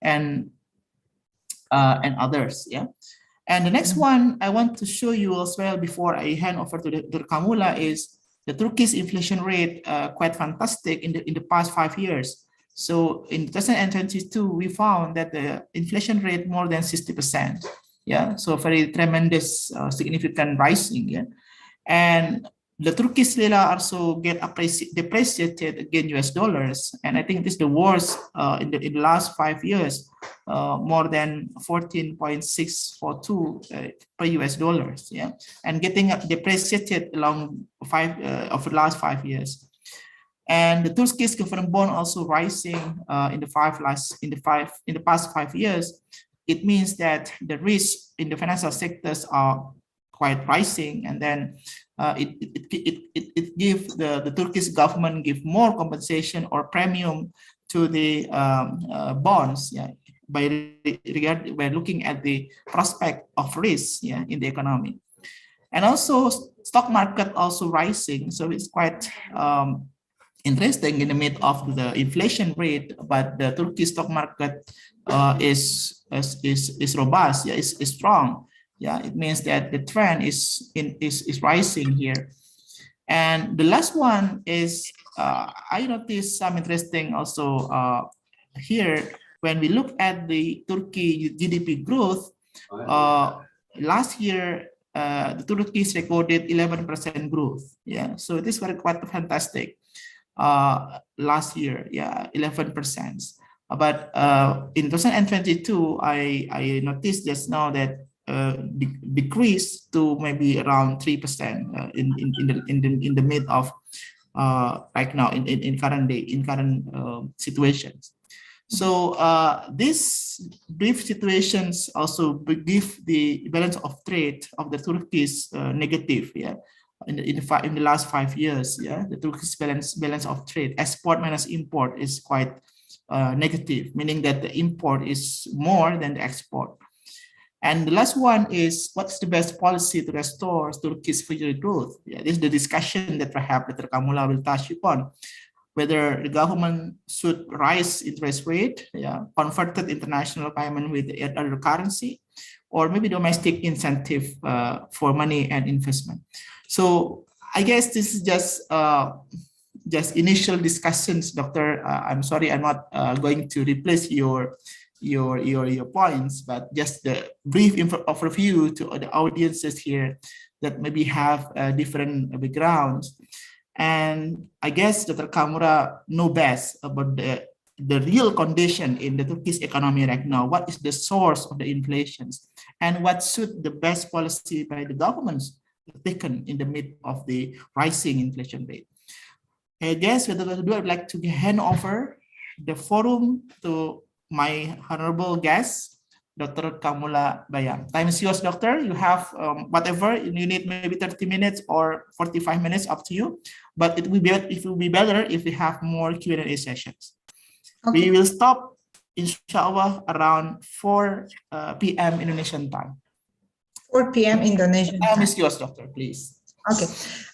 and others. Yeah. And the next one I want to show you as well before I hand over to the Kamola is the Turkish inflation rate, quite fantastic in the past 5 years. So in 2022, we found that the inflation rate more than 60%. Yeah, so very tremendous, significant rising. Yeah, and the Turkish lira also get depreciated against US dollars, and I think this is the worst in the last 5 years, more than 14.642 per US dollars. Yeah, and getting depreciated along of the last 5 years. And the Turkish government bond also rising in the past 5 years. It means that the risk in the financial sectors are quite rising, and then it gives the Turkish government give more compensation or premium to the bonds, yeah, by looking at the prospect of risk, yeah, in the economy. And also stock market also rising, so it's quite interesting in the mid of the inflation rate, but the Turkish stock market is robust, yeah, is strong. Yeah, it means that the trend is rising here. And the last one is I noticed some interesting also here when we look at the Turkey GDP growth. Last year the Turkish recorded 11% growth. Yeah, so this was quite fantastic. Last year, yeah, 11%. But in 2022, I noticed just now that decreased to maybe around 3% in the mid of right now in current situations. So these brief situations also give the balance of trade of the Turkish negative. Yeah. In the last 5 years, yeah, the Turkish balance of trade, export minus import, is quite negative, meaning that the import is more than the export. And the last one is, what's the best policy to restore Turkish future growth? Yeah, this is the discussion that perhaps Dr. Kamola will touch upon, whether the government should raise interest rate, yeah, converted international payment with other currency, or maybe domestic incentive for money and investment. So I guess this is just initial discussions, Doctor. I'm sorry, I'm not going to replace your points, but just the brief overview to the audiences here that maybe have different backgrounds. And I guess Dr. Kamola know best about the real condition in the Turkish economy right now. What is the source of the inflations, and what should the best policy by the governments taken in the mid of the rising inflation rate? I guess without further ado, I'd like to hand over the forum to my honorable guest, Dr. Kamola Bayram. Time is yours, doctor. You have whatever you need, maybe 30 minutes or 45 minutes, up to you. But it will be better if we have more Q&A sessions. Okay. We will stop, inshallah, around 4 p.m. Indonesian time. 4 p.m. Indonesian time. Time is yours, doctor, please. Okay.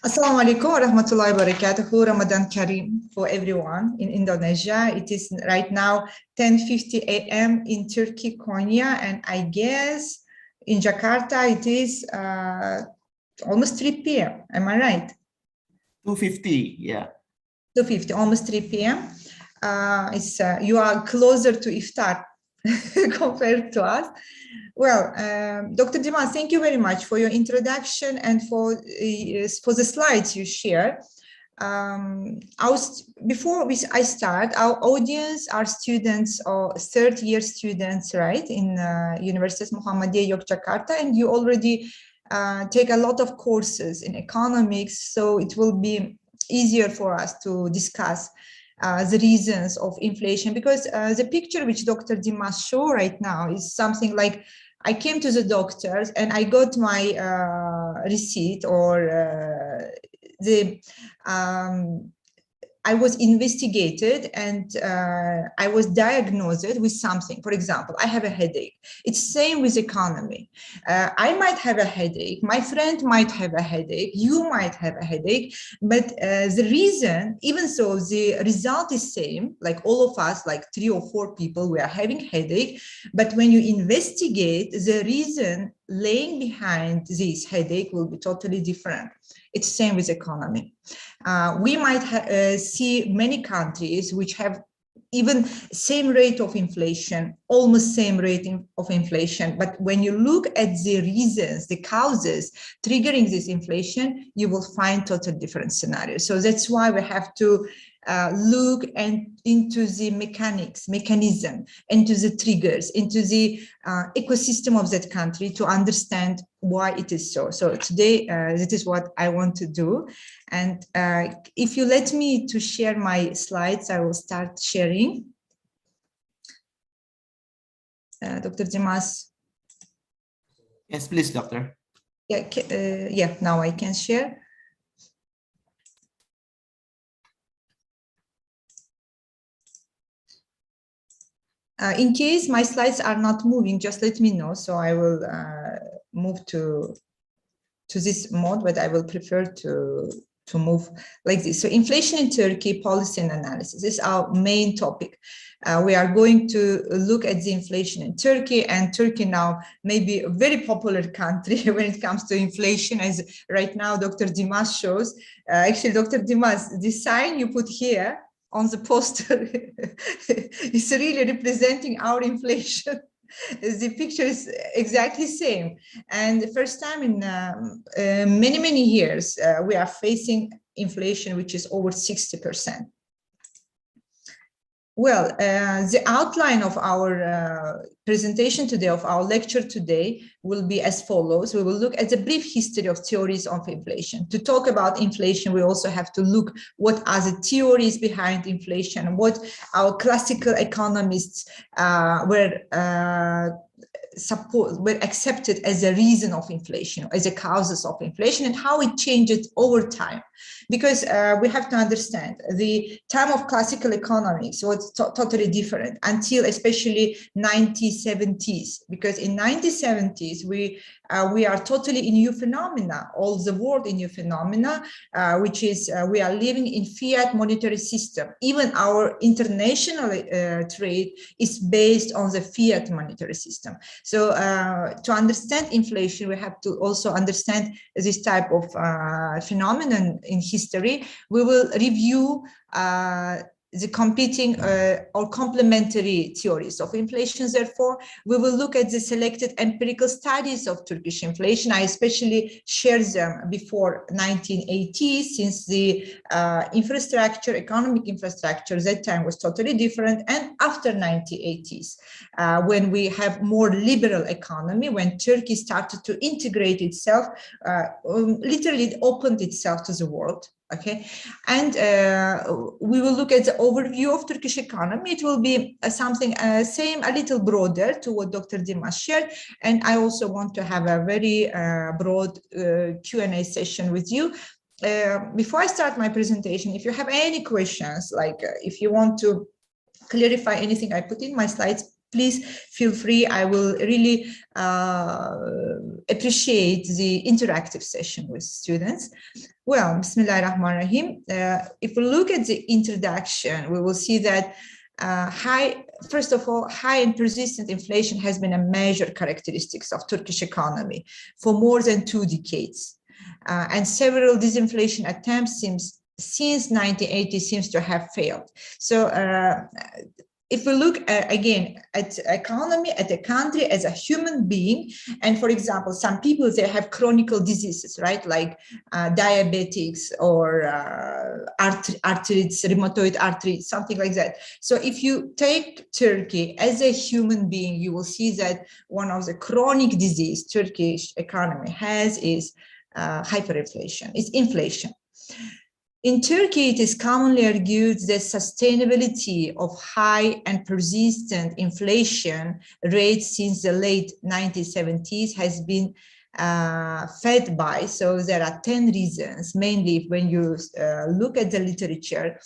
Assalamu alaikum wa rahmatullahi wa barakatuhu. Ramadan Kareem for everyone in Indonesia. It is right now 10:50 a.m. in Turkey, Konya, and I guess in Jakarta it is almost 3 p.m. Am I right? 2:50, yeah. 2:50, almost 3 p.m. You are closer to iftar compared to us. Well, Dr. Dimas, thank you very much for your introduction and for the slides you shared. Before I start, our audience are students or third-year students, right, in University of Muhammadiyah Yogyakarta, and you already take a lot of courses in economics, so it will be easier for us to discuss the reasons of inflation, because the picture which Dr. Dimas showed right now is something like, I came to the doctors and I got my receipt or the I was investigated and I was diagnosed with something. For example, I have a headache. It's same with economy. I might have a headache. My friend might have a headache. You might have a headache. But the reason, even so, the result is same. Like all of us, like 3 or 4 people, we are having headache. But when you investigate, the reason laying behind this headache will be totally different. It's same with economy. We might see many countries which have even same rate of inflation, almost same rate of inflation. But when you look at the reasons, the causes triggering this inflation, you will find totally different scenarios. So that's why we have to look into the mechanism, into the triggers, into the ecosystem of that country to understand why it is so. So today, that is what I want to do. And if you let me to share my slides, I will start sharing. Dr. Dimas. Yes, please, doctor. Yeah, yeah, now I can share. In case my slides are not moving, just let me know. So I will move to this mode, but I will prefer to move like this. So inflation in Turkey, policy and analysis is our main topic. We are going to look at the inflation in Turkey, and Turkey now may be a very popular country when it comes to inflation, as right now Dr. Dimas shows. Actually, Dr. Dimas, the sign you put here on the poster is really representing our inflation. The picture is exactly same. And the first time in many, many years, we are facing inflation, which is over 60%. Well, the outline of our presentation today, of our lecture today, will be as follows. We will look at the brief history of theories of inflation. To talk about inflation, we also have to look what are the theories behind inflation, what our classical economists were accepted as a reason of inflation, as a causes of inflation, and how it changed over time. Because we have to understand the time of classical economics was totally different until especially 1970s, because in 1970s we are totally in new phenomena, all the world in new phenomena, which is we are living in fiat monetary system. Even our international trade is based on the fiat monetary system. So to understand inflation, we have to also understand this type of phenomenon in history. We will review the competing or complementary theories of inflation. Therefore, we will look at the selected empirical studies of Turkish inflation. I especially shared them before 1980, since the infrastructure, economic infrastructure, that time was totally different. And after 1980s, when we have more liberal economy, when Turkey started to integrate itself, literally it opened itself to the world. Okay, and we will look at the overview of Turkish economy. It will be something same, a little broader to what Dr. Dimas shared. And I also want to have a very broad Q&A session with you. Before I start my presentation, if you have any questions, like if you want to clarify anything I put in my slides, please feel free. I will really appreciate the interactive session with students. Well, Bismillahirrahmanirrahim. If we look at the introduction, we will see that first of all, high and persistent inflation has been a major characteristics of Turkish economy for more than 2 decades. And several disinflation attempts since 1980 seems to have failed. So if we look again at economy, at a country as a human being, and for example, some people, they have chronic diseases, right? Like diabetics or arthritis, rheumatoid arthritis, something like that. So if you take Turkey as a human being, you will see that one of the chronic disease Turkish economy has is hyperinflation, it's inflation. In Turkey, it is commonly argued that sustainability of high and persistent inflation rates since the late 1970s has been fed by. So there are 10 reasons, mainly when you look at the literature.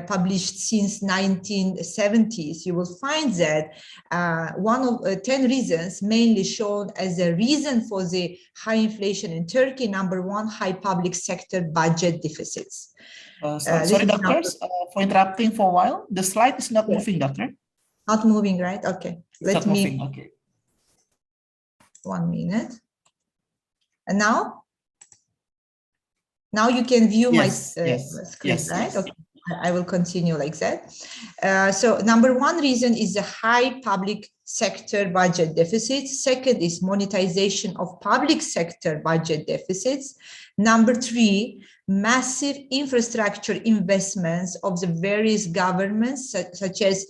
published since 1970s, you will find that one of 10 reasons mainly shown as a reason for the high inflation in Turkey. Number one, high public sector budget deficits. Sorry, doctors, for interrupting for a while. The slide is not moving, doctor. Not moving, right? Okay. Let me. Moving. Okay. 1 minute. And now? Now you can view my screen, right? Okay. I will continue like that. So number one reason is the high public sector budget deficits. Second is monetization of public sector budget deficits. Number three, massive infrastructure investments of the various governments, such as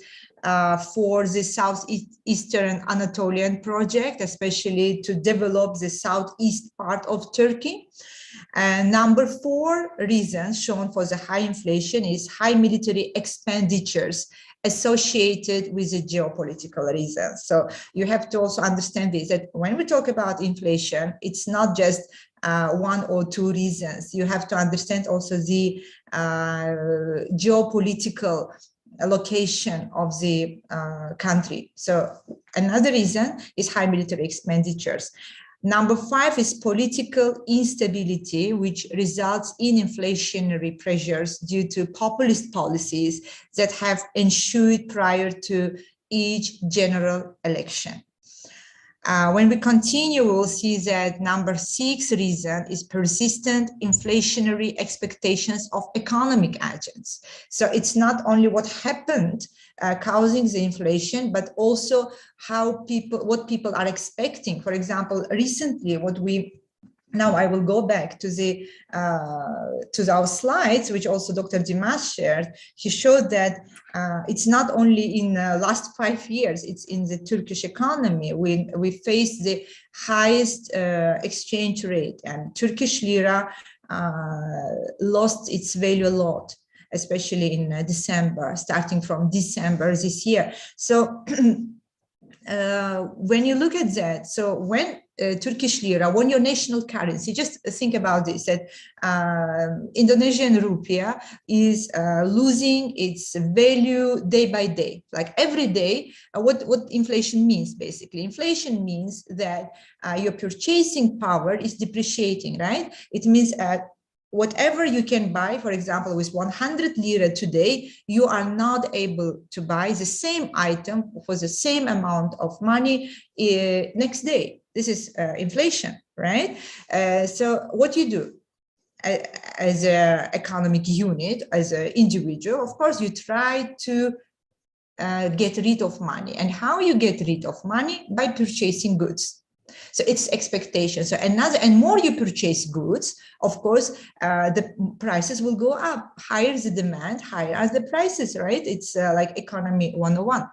for the southeastern Anatolian project, especially to develop the southeast part of Turkey. And number four reason shown for the high inflation is high military expenditures associated with the geopolitical reasons. So you have to also understand this, that when we talk about inflation, it's not just one or two reasons. You have to understand also the geopolitical location of the country. So another reason is high military expenditures. Number five is political instability, which results in inflationary pressures due to populist policies that have ensued prior to each general election. When we continue, we'll see that number six reason is persistent inflationary expectations of economic agents. So it's not only what happened causing the inflation, but also what people are expecting. For example, recently, now I will go back to our slides, which also Dr. Dimas shared. He showed that it's not only in the last 5 years, it's in the Turkish economy. We face the highest exchange rate, and Turkish Lira lost its value a lot, especially in December, starting from December this year. So when you look at that, so when Turkish Lira, when your national currency, just think about this, that Indonesian rupiah is losing its value day by day, like every day. What inflation means, basically? Inflation means that your purchasing power is depreciating, right? It means whatever you can buy, for example, with 100 lira today, you are not able to buy the same item for the same amount of money next day. This is inflation, right? So what you do as an economic unit, as an individual, of course, you try to get rid of money. And how you get rid of money? By purchasing goods. So it's expectation. So and more you purchase goods, of course, the prices will go up. Higher the demand, higher are the prices, right? It's like economy 101.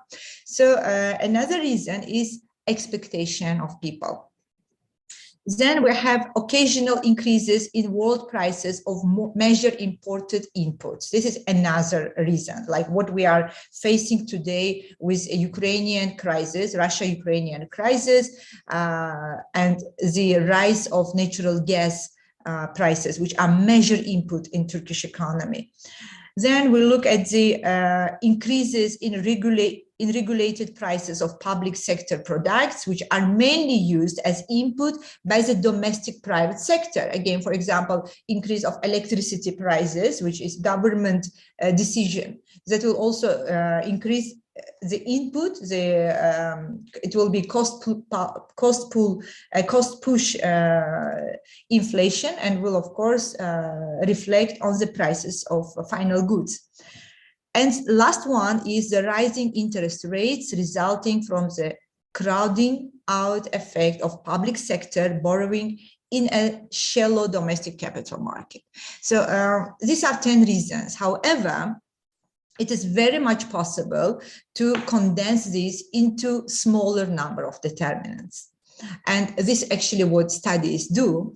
So another reason is expectation of people. Then we have occasional increases in world prices of major imported inputs. This is another reason, like what we are facing today with a Ukrainian crisis, Russia-Ukrainian crisis, and the rise of natural gas prices, which are major input in Turkish economy. Then we look at the increases in regulated prices of public sector products, which are mainly used as input by the domestic private sector. Again, for example, increase of electricity prices, which is government decision. That will also increase the input. It will be cost push inflation, and will of course reflect on the prices of final goods. And last one is the rising interest rates resulting from the crowding out effect of public sector borrowing in a shallow domestic capital market. So these are 10 reasons. However, it is very much possible to condense this into smaller number of determinants. And this is actually what studies do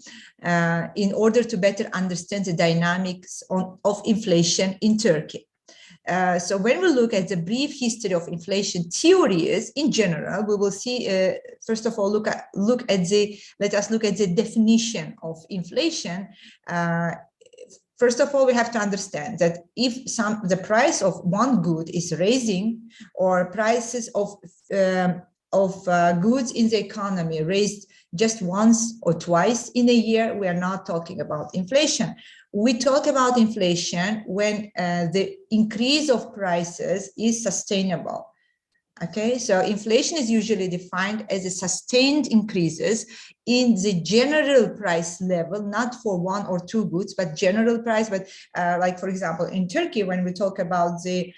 in order to better understand the dynamics of inflation in Turkey. So when we look at the brief history of inflation theories in general, we will see, first of all, let us look at the definition of inflation. First of all, we have to understand that if the price of one good is raising, or prices of goods in the economy raised just once or twice in a year, we are not talking about inflation. We talk about inflation when the increase of prices is sustainable. Okay, so inflation is usually defined as a sustained increases in the general price level, not for one or two goods, but general price. But like, for example, in Turkey, when we talk about the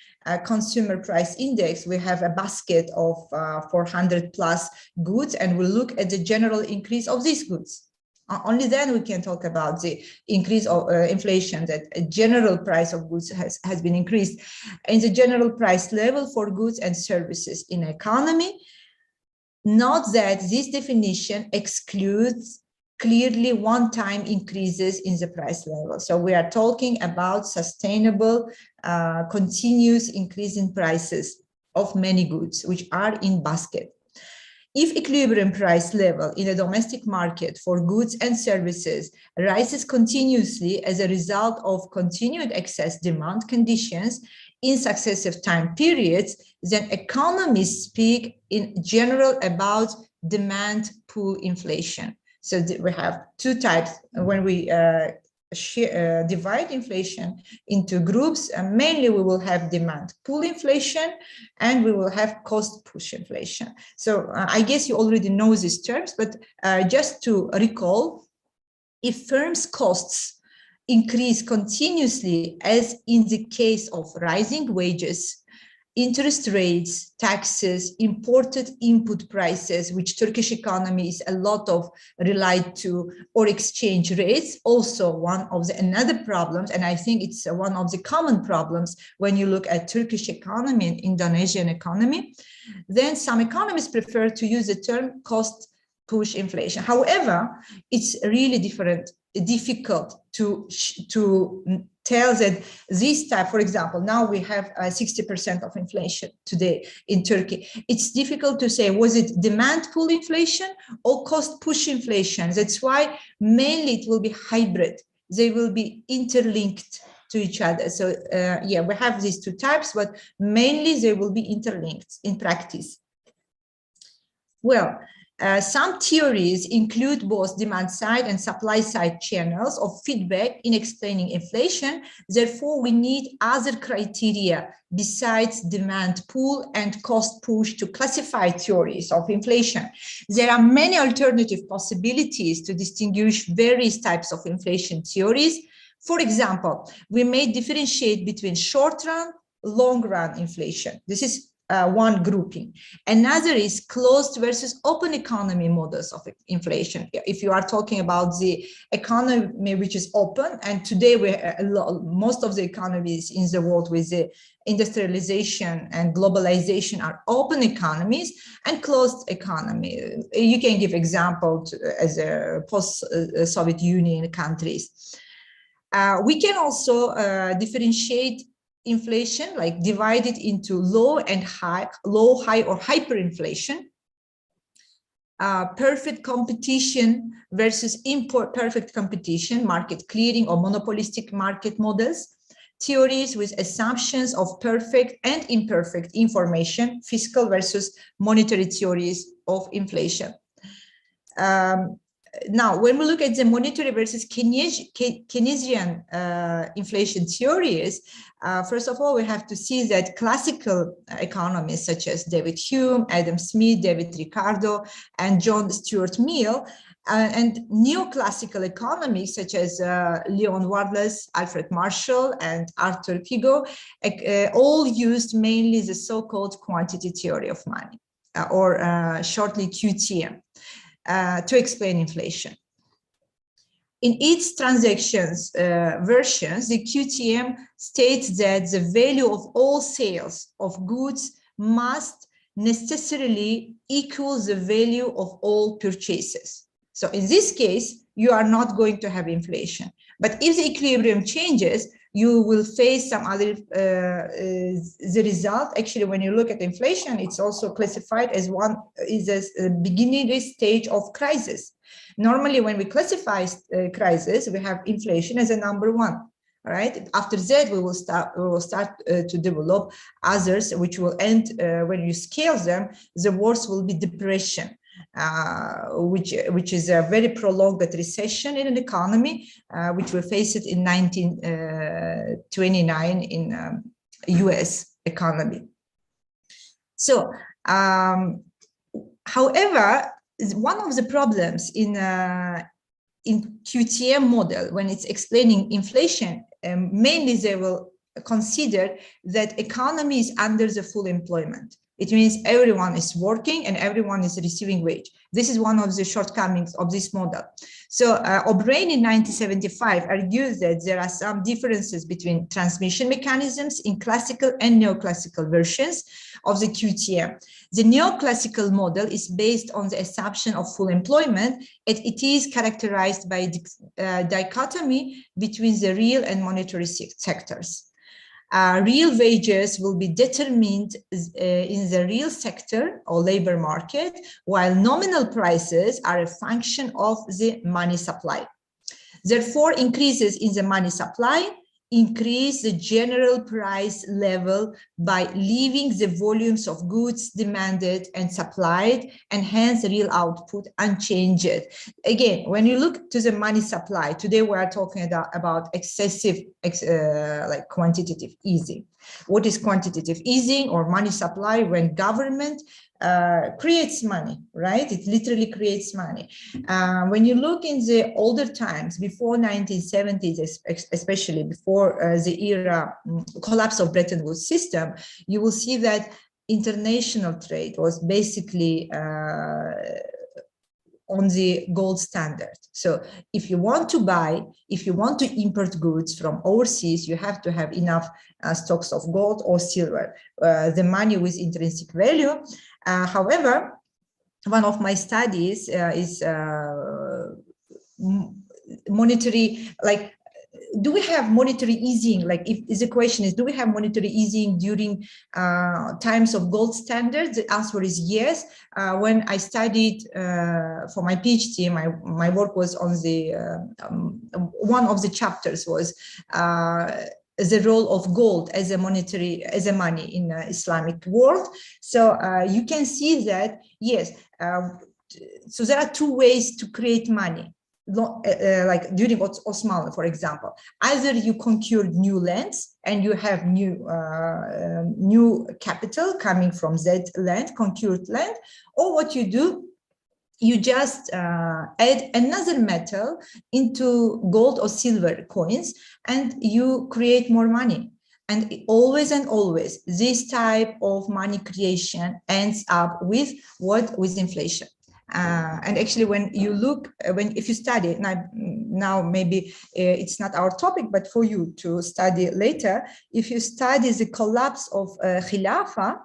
consumer price index, we have a basket of 400 plus goods, and we look at the general increase of these goods. Only then we can talk about the increase of inflation, that a general price of goods has been increased. In the general price level for goods and services in economy, note that this definition excludes clearly one-time increases in the price level. So we are talking about sustainable, continuous increase in prices of many goods which are in basket. If equilibrium price level in a domestic market for goods and services rises continuously as a result of continued excess demand conditions in successive time periods, then economists speak in general about demand pull inflation. So we have two types when we divide inflation into groups, and mainly we will have demand pull inflation and we will have cost push inflation. So I guess you already know these terms, but just to recall, if firms' costs increase continuously, as in the case of rising wages, interest rates, taxes, imported input prices, which Turkish economy is a lot of relied to, or exchange rates, also one of the another problems, and I think it's one of the common problems when you look at Turkish economy and Indonesian economy, then some economists prefer to use the term cost push inflation. However, it's really difficult to tell that this type, for example, now we have 60% of inflation today in Turkey. It's difficult to say, was it demand pull inflation or cost push inflation? That's why mainly it will be hybrid. They will be interlinked to each other. So yeah, we have these two types, but mainly they will be interlinked in practice. Well, some theories include both demand side and supply side channels of feedback in explaining inflation. Therefore, we need other criteria besides demand pull and cost push to classify theories of inflation. There are many alternative possibilities to distinguish various types of inflation theories. For example, we may differentiate between short-run, long-run inflation. This is one grouping. Another is closed versus open economy models of inflation. If you are talking about the economy which is open, and today most of the economies in the world with the industrialization and globalization are open economies, and closed economy. You can give example as a post-Soviet Union countries. We can also differentiate inflation, like divided into low and high, low, high, or hyperinflation, perfect competition versus imperfect competition, market clearing or monopolistic market models, theories with assumptions of perfect and imperfect information, fiscal versus monetary theories of inflation. Now, when we look at the monetary versus Keynesian inflation theories, first of all, we have to see that classical economists such as David Hume, Adam Smith, David Ricardo, and John Stuart Mill, and neoclassical economists such as Leon Wallace, Alfred Marshall, and Arthur Pigot, all used mainly the so-called quantity theory of money, or shortly QTM. To explain inflation. In its transactions versions, the QTM states that the value of all sales of goods must necessarily equal the value of all purchases. So in this case, you are not going to have inflation. But if the equilibrium changes, you will face some other, the result. Actually, when you look at inflation, it's also classified as a beginning stage of crisis. Normally, when we classify crisis, we have inflation as a number one. Right. After that, we will start to develop others, which will end when you scale them. The worst will be depression, which is a very prolonged recession in an economy, which we faced it in 1929 in U.S. economy. So, however, one of the problems in QTM model, when it's explaining inflation, mainly they will consider that economy is under the full employment. It means everyone is working and everyone is receiving wage. This is one of the shortcomings of this model. So O'Brien in 1975 argues that there are some differences between transmission mechanisms in classical and neoclassical versions of the QTM. The neoclassical model is based on the assumption of full employment, and it is characterized by a dichotomy between the real and monetary sectors. Real wages will be determined in the real sector or labor market, while nominal prices are a function of the money supply. Therefore, increases in the money supply increase the general price level by leaving the volumes of goods demanded and supplied, and hence real output unchanged. Again, when you look to the money supply, today we are talking about excessive, like quantitative easing. What is quantitative easing or money supply? When government creates money, right? It literally creates money. When you look in the older times, before 1970s, especially before the era collapse of Bretton Woods system, you will see that international trade was basically on the gold standard. So if you want to buy, if you want to import goods from overseas, you have to have enough stocks of gold or silver, the money with intrinsic value. However, one of my studies is monetary, like, do we have monetary easing? Like, if the question is, do we have monetary easing during times of gold standards? The answer is yes. When I studied for my PhD, my work was on the, one of the chapters was the role of gold as a monetary, as a money in the Islamic world. So you can see that, yes, so there are two ways to create money. Like during Osmanlı, for example, either you conquered new lands and you have new capital coming from that land, conquered land, or what you do, you just add another metal into gold or silver coins and you create more money. And always, this type of money creation ends up with what? With inflation. And actually, when you look, if you study, now maybe it's not our topic, but for you to study later, if you study the collapse of Khilafah,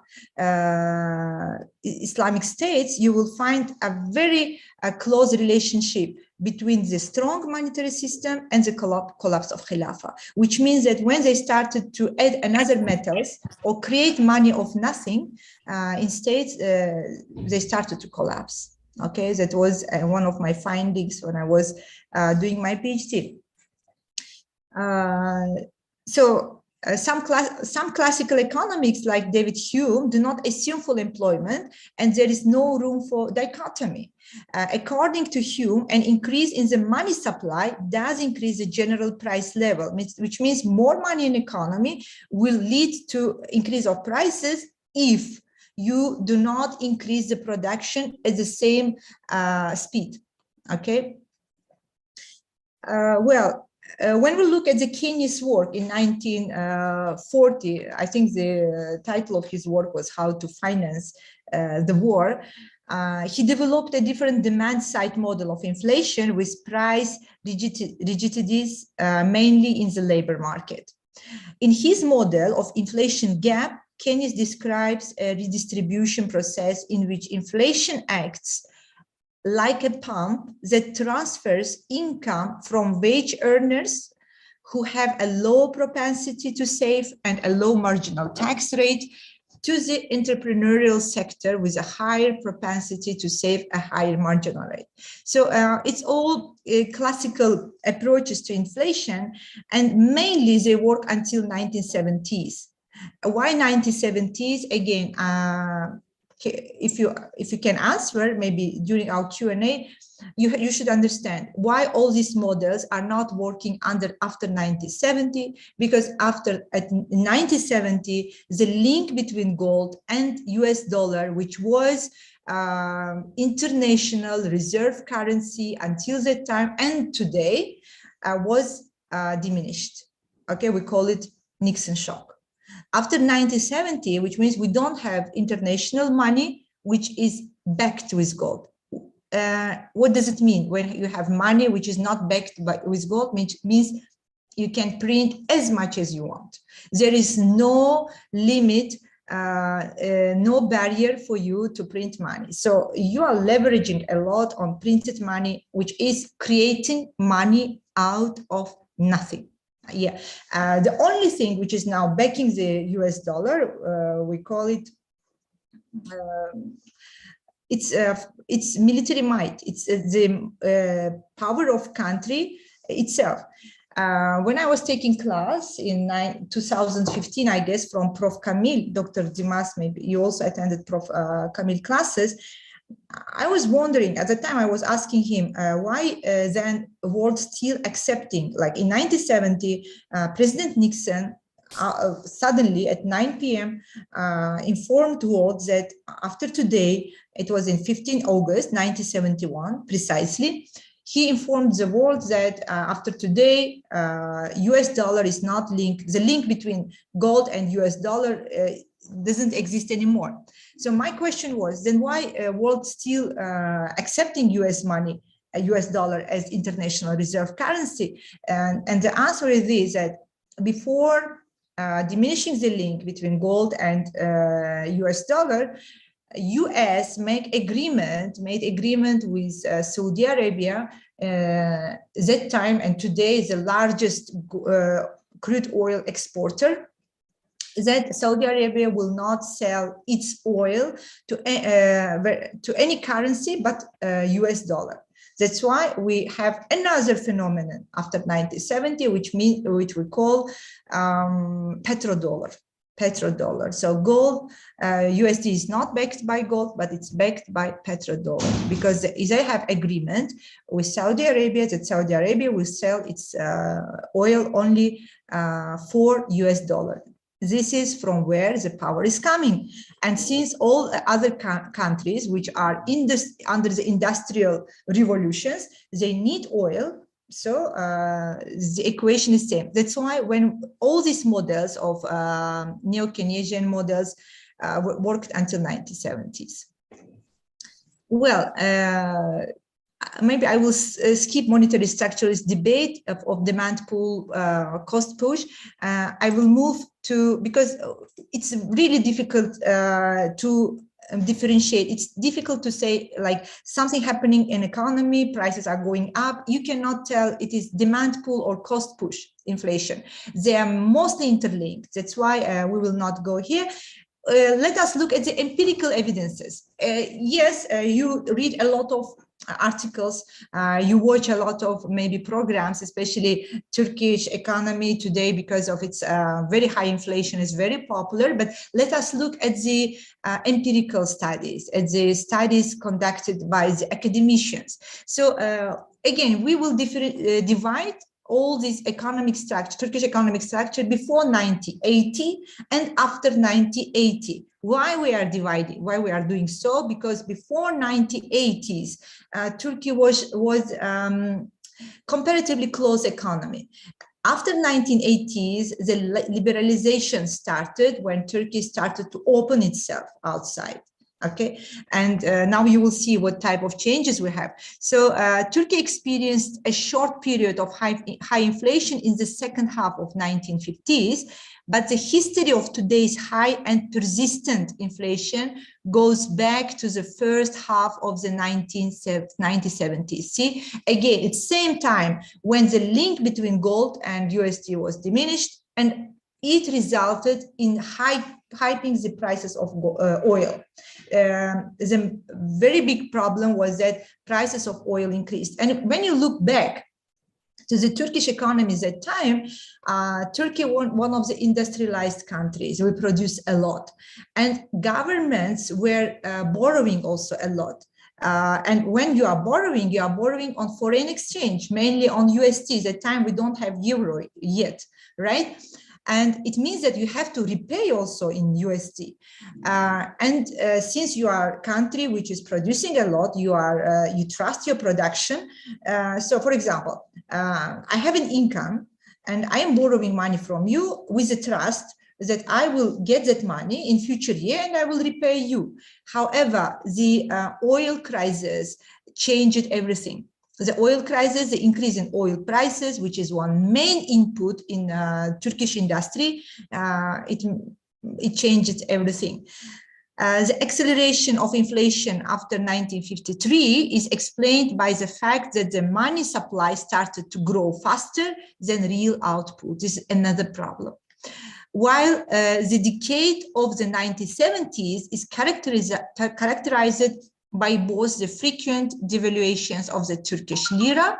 Islamic states, you will find a very close relationship between the strong monetary system and the collapse of Khilafah, which means that when they started to add another metals or create money of nothing in states, they started to collapse. Okay, that was one of my findings when I was doing my PhD. Some classical economics like David Hume do not assume full employment, and there is no room for dichotomy. According to Hume, an increase in the money supply does increase the general price level, which means more money in economy will lead to increase of prices if you do not increase the production at the same speed, okay? When we look at the Keynes' work in 1940, I think the title of his work was How to Finance the War. He developed a different demand-side model of inflation with price rigidities, mainly in the labor market. In his model of inflation gap, Keynes describes a redistribution process in which inflation acts like a pump that transfers income from wage earners who have a low propensity to save and a low marginal tax rate to the entrepreneurial sector with a higher propensity to save a higher marginal rate. So it's all classical approaches to inflation, and mainly they work until 1970s. Why 1970s? Again, if you can answer, maybe during our Q&A, you should understand why all these models are not working after 1970, because at 1970, the link between gold and US dollar, which was international reserve currency until that time and today, was diminished. Okay, we call it Nixon Shock. After 1970, which means we don't have international money, which is backed with gold. What does it mean when you have money which is not backed with gold? Means you can print as much as you want. There is no limit, no barrier for you to print money. So you are leveraging a lot on printed money, which is creating money out of nothing. Yeah, the only thing which is now backing the US dollar, we call it, it's military might. It's the power of country itself. When I was taking class in 2015, I guess, from Prof. Camille, Dr. Dimas, maybe you also attended Prof. Camille classes. I was wondering, at the time I was asking him, why then world still accepting, like in 1970, President Nixon suddenly at 9 p.m. Informed world that after today, it was in 15 August 1971, precisely, he informed the world that after today, US dollar is not linked, the link between gold and US dollar doesn't exist anymore. So my question was, then why world still accepting US money, US dollar as international reserve currency? And the answer is this, that before diminishing the link between gold and US dollar, US made agreement with Saudi Arabia that time, and today is the largest crude oil exporter, that Saudi Arabia will not sell its oil to any currency but US dollar. That's why we have another phenomenon after 1970, which we call petrodollar. So gold, USD is not backed by gold, but it's backed by petrodollar, because they have agreement with Saudi Arabia that Saudi Arabia will sell its oil only for US dollar. This is from where the power is coming. And since all other countries which are under the industrial revolutions, they need oil, so the equation is same. That's why when all these models of neo-Keynesian models worked until 1970s. Well, maybe I will skip monetary structuralist debate of demand pull, cost push. I will move to, because it's really difficult to differentiate. It's difficult to say like something happening in economy, prices are going up. You cannot tell it is demand pull or cost push inflation. They are mostly interlinked. That's why we will not go here. Let us look at the empirical evidences. Yes, you read a lot of articles, you watch a lot of maybe programs, especially Turkish economy today, because of its very high inflation is very popular. But let us look at the empirical studies, at the studies conducted by the academicians. So again, we will divide all this economic structure, Turkish economic structure before 1980 and after 1980. Why we are dividing? Why we are doing so? Because before 1980s, Turkey was comparatively closed economy. After 1980s, the liberalization started when Turkey started to open itself outside. Okay, and now you will see what type of changes we have. So Turkey experienced a short period of high inflation in the second half of 1950s, but the history of today's high and persistent inflation goes back to the first half of the 1970s. See, again, it's same time when the link between gold and USD was diminished, and it resulted in high hyping the prices of oil. The very big problem was that prices of oil increased. And when you look back to the Turkish economy at that time, Turkey was one of the industrialized countries. We produce a lot. And governments were borrowing also a lot. And when you are borrowing on foreign exchange, mainly on USD. At that time, we don't have euro yet, right? And it means that you have to repay also in USD. Since you are a country which is producing a lot, you trust your production. So for example, I have an income and I am borrowing money from you with the trust that I will get that money in future year and I will repay you. However, the oil crisis changed everything. The oil crisis, the increase in oil prices, which is one main input in Turkish industry, it changed everything. The acceleration of inflation after 1953 is explained by the fact that the money supply started to grow faster than real output. This is another problem. While the decade of the 1970s is characterized by both the frequent devaluations of the Turkish lira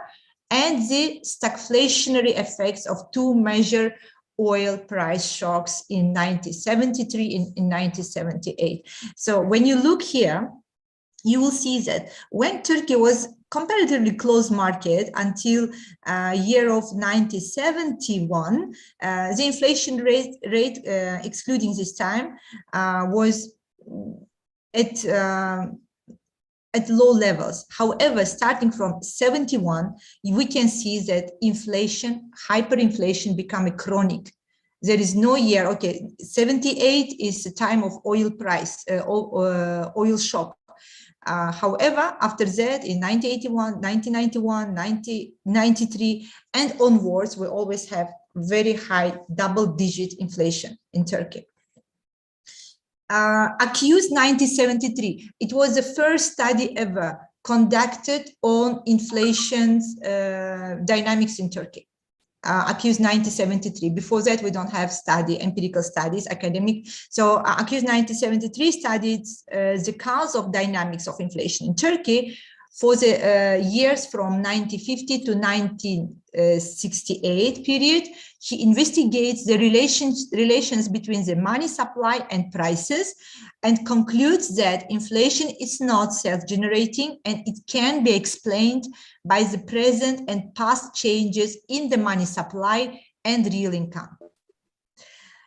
and the stagflationary effects of two major oil price shocks in 1973 and in 1978. So when you look here, you will see that when Turkey was comparatively closed market until year of 1971, the inflation rate excluding this time was at low levels. However, starting from 71, we can see that inflation, hyperinflation become a chronic. There is no year, okay, 78 is the time of oil price, oil shock. However, after that, in 1981, 1991, 1993, and onwards, we always have very high double-digit inflation in Turkey. Accused 1973, it was the first study ever conducted on inflation's dynamics in Turkey. Accused 1973. Before that, we don't have empirical studies, academic. So Accused 1973 studied the cause of dynamics of inflation in Turkey for the years from 1950 to 1968 period. He investigates the relations between the money supply and prices and concludes that inflation is not self-generating and it can be explained by the present and past changes in the money supply and real income.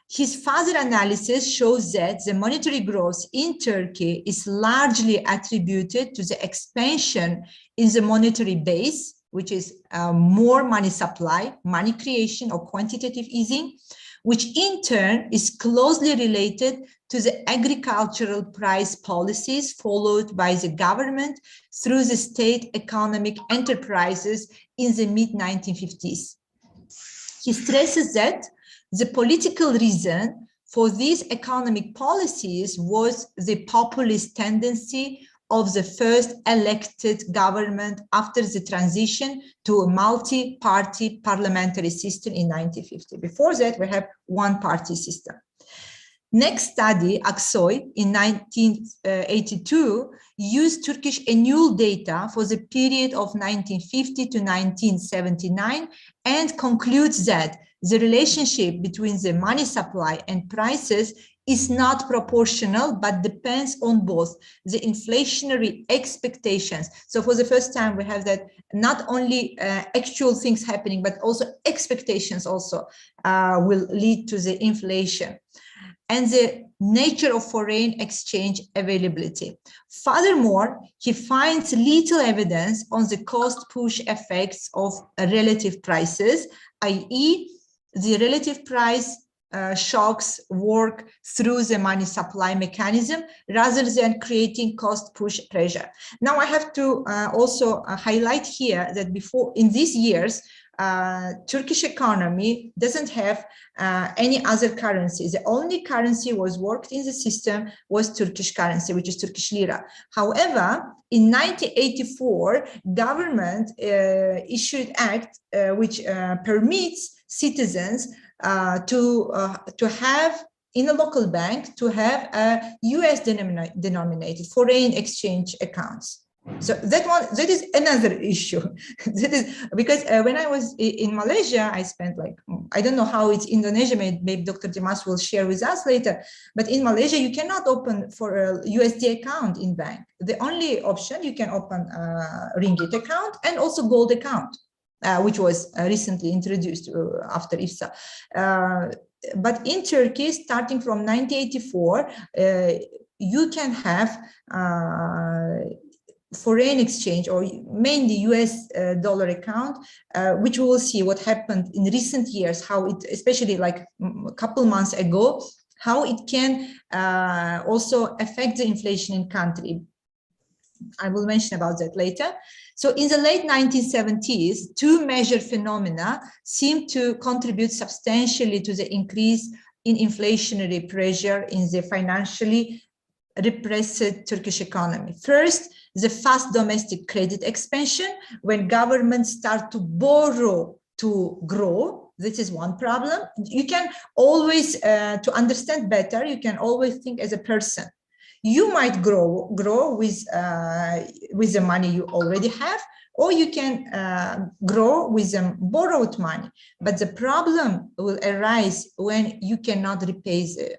His further analysis shows that the monetary growth in Turkey is largely attributed to the expansion in the monetary base, which is more money supply, money creation or quantitative easing, which in turn is closely related to the agricultural price policies followed by the government through the state economic enterprises in the mid-1950s. He stresses that the political reason for these economic policies was the populist tendency of the first elected government after the transition to a multi-party parliamentary system in 1950. Before that, we have one-party system. Next study, Aksoy, in 1982, used Turkish annual data for the period of 1950 to 1979 and concludes that the relationship between the money supply and prices is not proportional, but depends on both the inflationary expectations. So for the first time, we have that not only actual things happening, but also expectations also will lead to the inflation. And the nature of foreign exchange availability. Furthermore, he finds little evidence on the cost push effects of relative prices, i.e., the relative price shocks work through the money supply mechanism rather than creating cost push pressure. Now I have to also highlight here that before in these years, Turkish economy doesn't have any other currency. The only currency was worked in the system was Turkish currency, which is Turkish Lira. However, in 1984, government issued act which permits citizens to have in a local bank to have a US denominated foreign exchange accounts. So that is another issue. That is because when I was in Malaysia, I spent like, I don't know how it's Indonesia, maybe Dr. Dimas will share with us later, but in Malaysia, you cannot open for a USD account in bank. The only option, you can open a ringgit account and also gold account, which was recently introduced after IFSA. But in Turkey, starting from 1984, you can have foreign exchange or mainly US dollar account, which we will see what happened in recent years, how it, especially like a couple months ago, how it can also affect the inflation in country. I will mention about that later. So in the late 1970s, two major phenomena seemed to contribute substantially to the increase in inflationary pressure in the financially repressed Turkish economy. First, the fast domestic credit expansion, when governments start to borrow to grow. This is one problem. You can always, to understand better, you can always think as a person. You might grow with the money you already have, or you can grow with borrowed money. But the problem will arise when you cannot repay the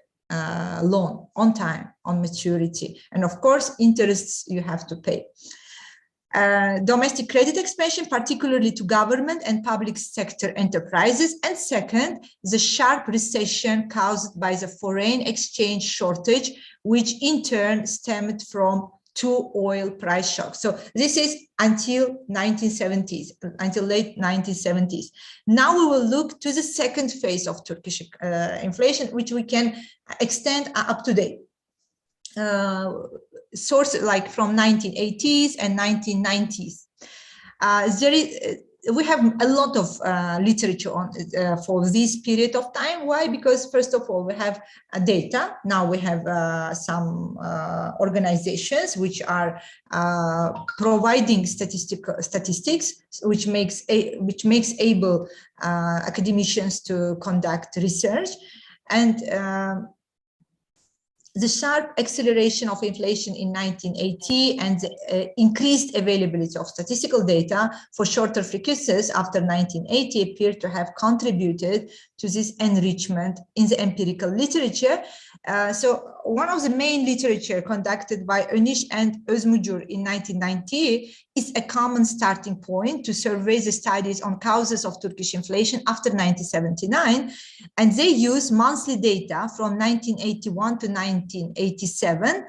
loan on time, on maturity. And of course, interests you have to pay. Domestic credit expansion, particularly to government and public sector enterprises. And second, the sharp recession caused by the foreign exchange shortage, which in turn stemmed from two oil price shocks. So this is until 1970s, until late 1970s. Now we will look to the second phase of Turkish inflation, which we can extend up to date. Sources like from 1980s and 1990s. We have a lot of literature on for this period of time. Why? Because first of all, we have data. Now we have some organizations which are providing statistics, which makes able academicians to conduct research. And the sharp acceleration of inflation in 1980 and the increased availability of statistical data for shorter frequencies after 1980 appear to have contributed to this enrichment in the empirical literature. So one of the main literature conducted by Öniş and Özmucur in 1990 is a common starting point to survey the studies on causes of Turkish inflation after 1979. And they use monthly data from 1981 to 1987.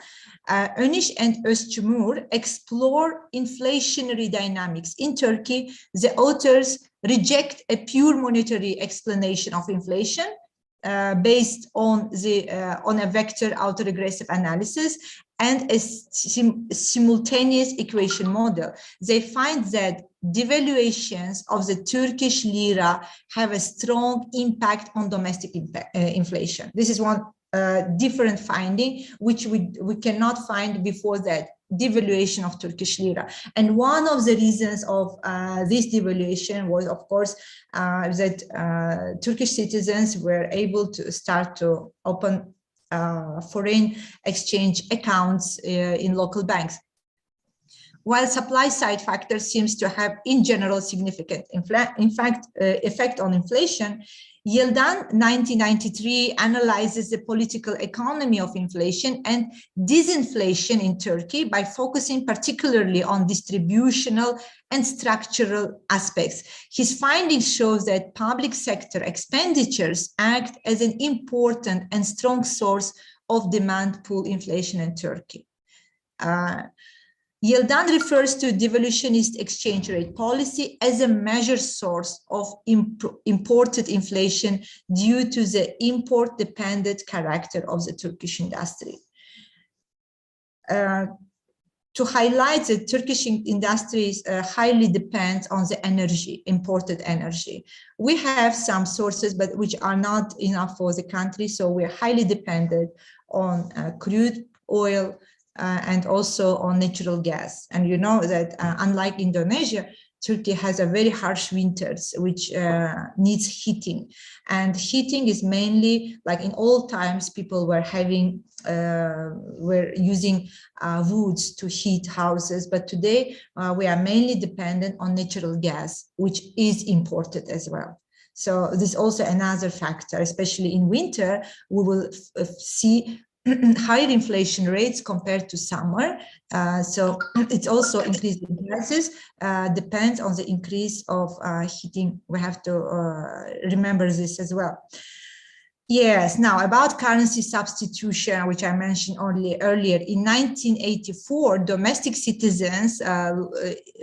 Öniş and Özmucur explore inflationary dynamics in Turkey. The authors reject a pure monetary explanation of inflation based on a vector autoregressive analysis and a simultaneous equation model. They find that devaluations of the Turkish lira have a strong impact on domestic inflation. This is one different finding, which we cannot find before that, devaluation of Turkish lira. And one of the reasons of this devaluation was, of course, that Turkish citizens were able to start to open foreign exchange accounts in local banks. While supply side factors seems to have in general significant effect on inflation, Yildan 1993 analyzes the political economy of inflation and disinflation in Turkey by focusing particularly on distributional and structural aspects. His findings show that public sector expenditures act as an important and strong source of demand pull inflation in Turkey. Yildan refers to devolutionist exchange rate policy as a major source of imported inflation due to the import-dependent character of the Turkish industry. To highlight the Turkish industries highly depends on the energy, imported energy. We have some sources, but which are not enough for the country, so we're highly dependent on crude oil, and also on natural gas. And you know that unlike Indonesia, Turkey has a very harsh winters, which needs heating. And heating is mainly, like in old times, people were having, were using woods to heat houses. But today we are mainly dependent on natural gas, which is imported as well. So this is also another factor, especially in winter, we will see higher inflation rates compared to summer. So it's also increasing prices, depends on the increase of heating. We have to remember this as well. Yes, now about currency substitution, which I mentioned earlier, in 1984, domestic citizens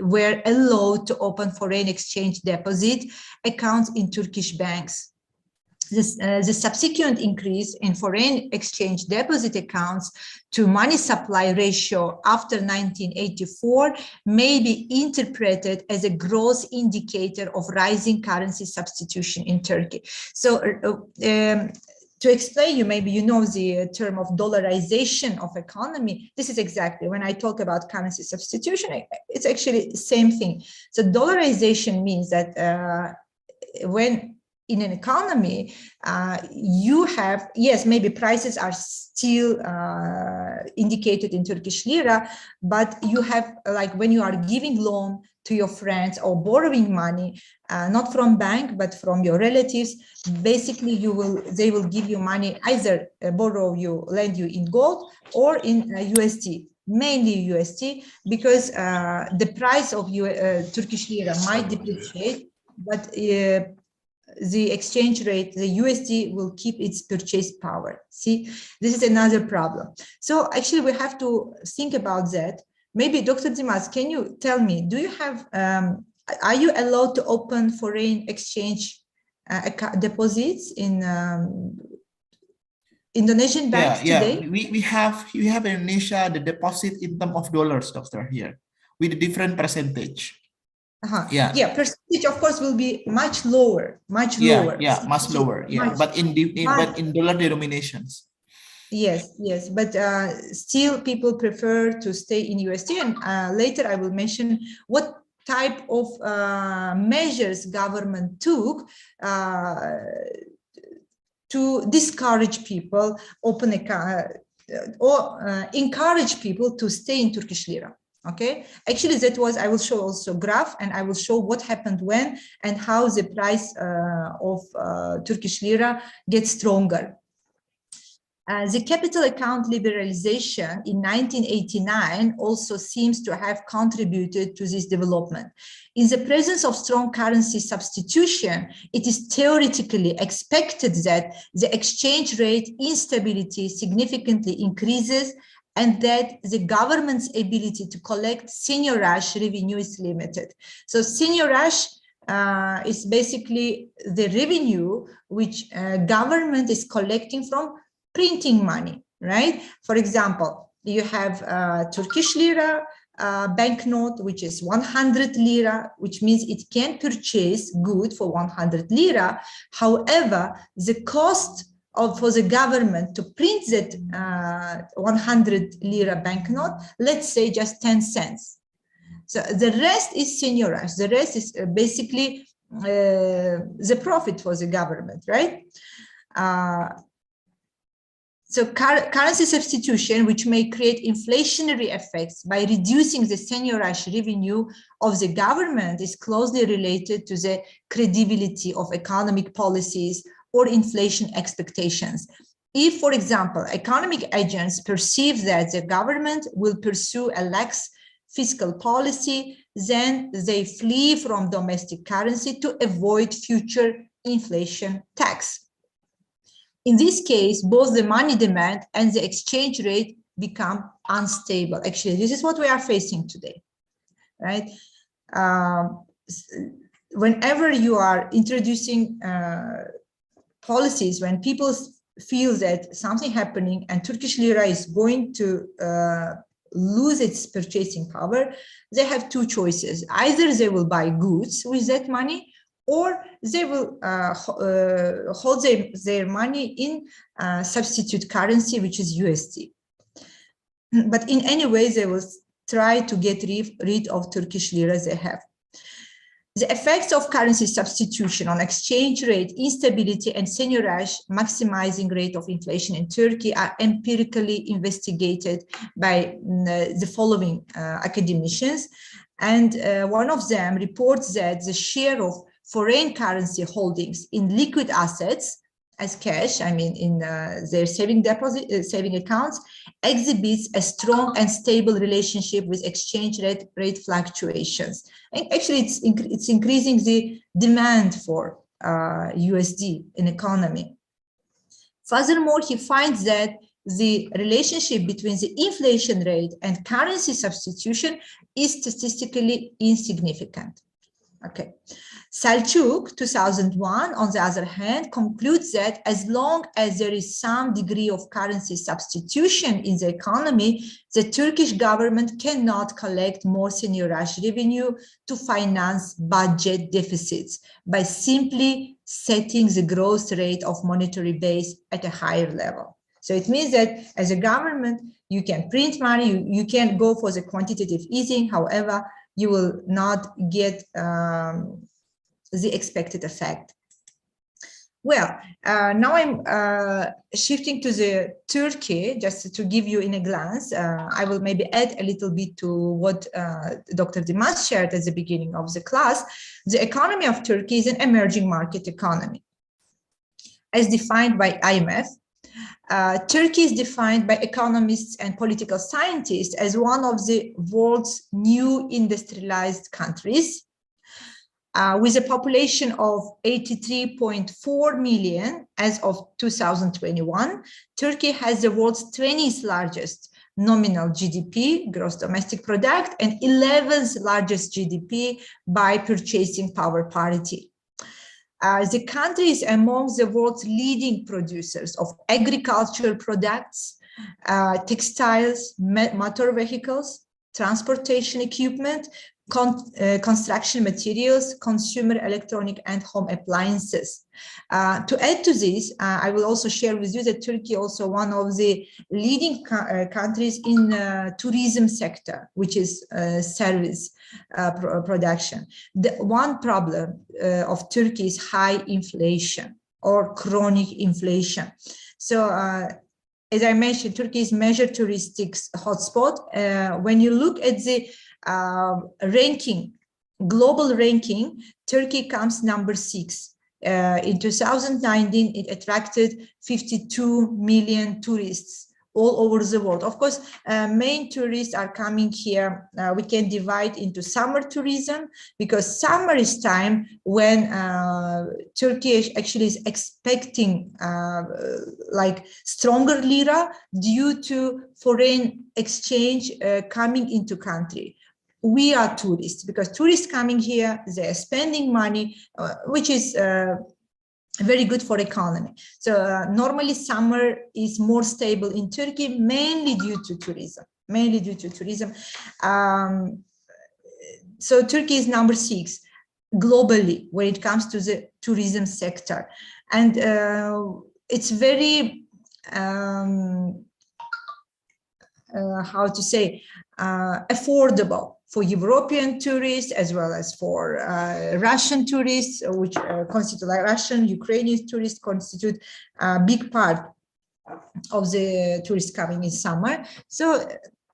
were allowed to open foreign exchange deposit accounts in Turkish banks. The subsequent increase in foreign exchange deposit accounts to money supply ratio after 1984 may be interpreted as a gross indicator of rising currency substitution in Turkey. So to explain you, maybe you know the term of dollarization of economy. This is exactly when I talk about currency substitution, it's actually the same thing. So dollarization means that when in an economy, you have, yes, maybe prices are still indicated in Turkish Lira, but you have, like when you are giving loan to your friends or borrowing money, not from bank, but from your relatives, basically they will give you money, either lend you in gold or in USD. Mainly USD, because the price of Turkish Lira might depreciate, but the exchange rate, the USD, will keep its purchase power. See, this is another problem. So actually we have to think about that. Maybe Dr. Dimas, can you tell me, do you have, are you allowed to open foreign exchange deposits in Indonesian banks today? Yeah, we have in Indonesia the deposit in terms of dollars, doctor, here with a different percentage. Yeah, percentage of course will be much lower, much lower. Yeah, much lower. Yeah, but in dollar denominations. Yes, but still people prefer to stay in USD, and later I will mention what type of measures government took to discourage people open account or encourage people to stay in Turkish Lira. Okay, actually that was, I will show also graph, and I will show what happened when and how the price of Turkish Lira gets stronger. The capital account liberalization in 1989 also seems to have contributed to this development. In the presence of strong currency substitution, it is theoretically expected that the exchange rate instability significantly increases and that the government's ability to collect seigniorage revenue is limited. So seigniorage is basically the revenue which government is collecting from printing money, right? For example, you have Turkish Lira banknote, which is 100 Lira, which means it can purchase good for 100 Lira. However, the cost for the government to print that 100 Lira banknote, let's say just 10 cents. So the rest is seigniorage. The rest is basically the profit for the government, right? So currency substitution, which may create inflationary effects by reducing the seigniorage revenue of the government, is closely related to the credibility of economic policies or inflation expectations. If, for example, economic agents perceive that the government will pursue a lax fiscal policy, then they flee from domestic currency to avoid future inflation tax. In this case, both the money demand and the exchange rate become unstable. Actually, this is what we are facing today, right? Whenever you are introducing policies, when people feel that something happening and Turkish Lira is going to lose its purchasing power, they have two choices. Either they will buy goods with that money, or they will hold their money in substitute currency, which is USD. But in any way, they will try to get rid of Turkish Lira they have. The effects of currency substitution on exchange rate instability and seigniorage maximizing rate of inflation in Turkey are empirically investigated by the following academicians. And one of them reports that the share of foreign currency holdings in liquid assets as cash, I mean in their saving accounts, exhibits a strong and stable relationship with exchange rate fluctuations. And actually, it's increasing the demand for USD in economy. Furthermore, he finds that the relationship between the inflation rate and currency substitution is statistically insignificant. Okay. Selçuk, 2001, on the other hand, concludes that as long as there is some degree of currency substitution in the economy, the Turkish government cannot collect more seigniorage revenue to finance budget deficits by simply setting the growth rate of monetary base at a higher level. So it means that as a government, you can print money, you can go for the quantitative easing, however, you will not get the expected effect. Well, now I'm shifting to the Turkey, just to give you in a glance. I will maybe add a little bit to what Dr. Dimas shared at the beginning of the class. The economy of Turkey is an emerging market economy. As defined by IMF, Turkey is defined by economists and political scientists as one of the world's new industrialized countries. With a population of 83.4 million as of 2021, Turkey has the world's 20th largest nominal GDP, gross domestic product, and 11th largest GDP by purchasing power parity. The country is among the world's leading producers of agricultural products, textiles, motor vehicles, transportation equipment, construction materials, consumer electronic and home appliances. To add to this, I will also share with you that Turkey is also one of the leading countries in tourism sector, which is service production. The one problem of Turkey is high inflation or chronic inflation. So as I mentioned, Turkey is major touristic hotspot. When you look at the ranking, global ranking, Turkey comes number 6. In 2019, it attracted 52 million tourists all over the world. Of course, main tourists are coming here. We can divide into summer tourism, because summer is time when Turkey actually is expecting like stronger lira due to foreign exchange coming into country. We are tourists, because tourists coming here, they are spending money, which is very good for economy. So normally summer is more stable in Turkey, mainly due to tourism, so Turkey is number 6 globally when it comes to the tourism sector. And it's very, how to say, affordable for European tourists as well as for Russian tourists, which constitute, like Russian, Ukrainian tourists constitute a big part of the tourists coming in summer. So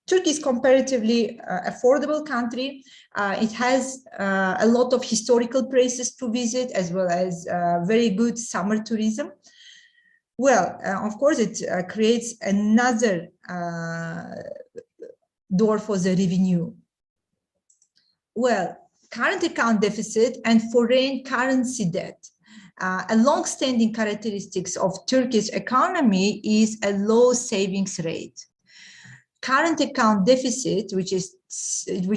Turkey is comparatively affordable country. It has a lot of historical places to visit, as well as very good summer tourism. Well, of course, it creates another door for the revenue. Well, current account deficit and foreign currency debt. A long-standing characteristics of Turkish economy is a low savings rate. Current account deficit, which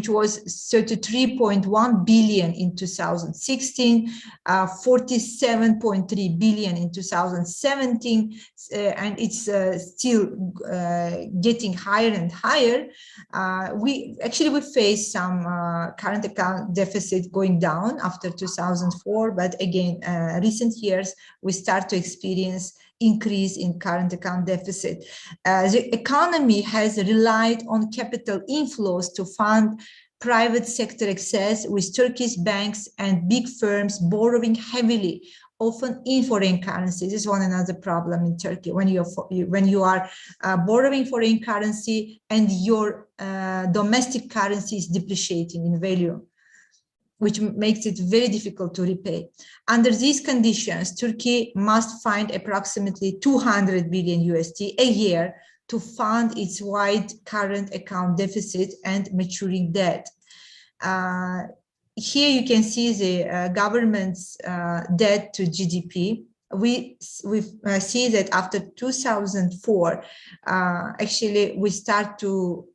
was 33.1 billion in 2016, 47.3 billion in 2017, and it's still getting higher and higher. We face some current account deficit going down after 2004, but again, recent years we start to experience increase in current account deficit. The economy has relied on capital inflows to fund private sector excess, with Turkish banks and big firms borrowing heavily, often in foreign currency. This is one another problem in Turkey. When you are borrowing foreign currency and your domestic currency is depreciating in value, which makes it very difficult to repay. Under these conditions, Turkey must find approximately 200 billion USD a year to fund its wide current account deficit and maturing debt. Here you can see the government's debt to GDP. We see that after 2004, actually we start to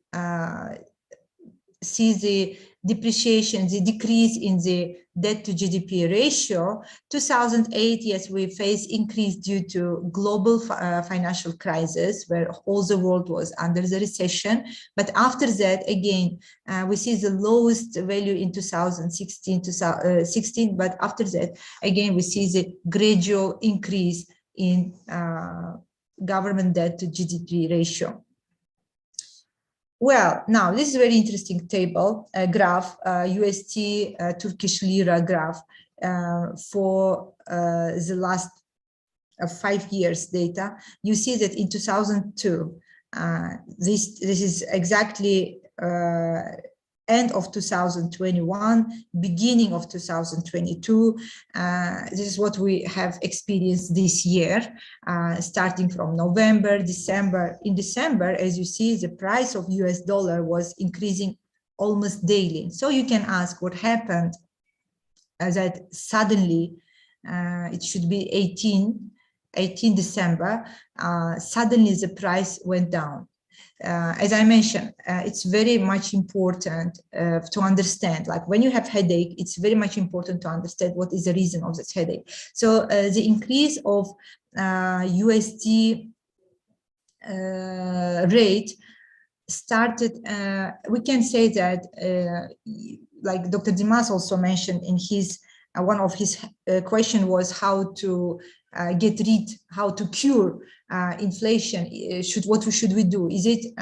see the depreciation, the decrease in the debt to GDP ratio. 2008, yes, we faced increase due to global financial crisis, where all the world was under the recession. But after that, again, we see the lowest value in 2016, but after that, again, we see the gradual increase in government debt to GDP ratio. Well, now this is a very interesting table, graph, USD Turkish Lira graph for the last 5 years data. You see that in 2002, this is exactly end of 2021, beginning of 2022. This is what we have experienced this year, starting from November, December. In December, as you see, the price of US dollar was increasing almost daily. So you can ask what happened that suddenly, it should be 18 December, suddenly the price went down. As I mentioned, it's very much important to understand, like when you have headache, it's very much important to understand what is the reason of this headache. So the increase of USD rate started, we can say that, like Dr. Dimas also mentioned in his, one of his question was how to how to cure inflation. What should we do? Is it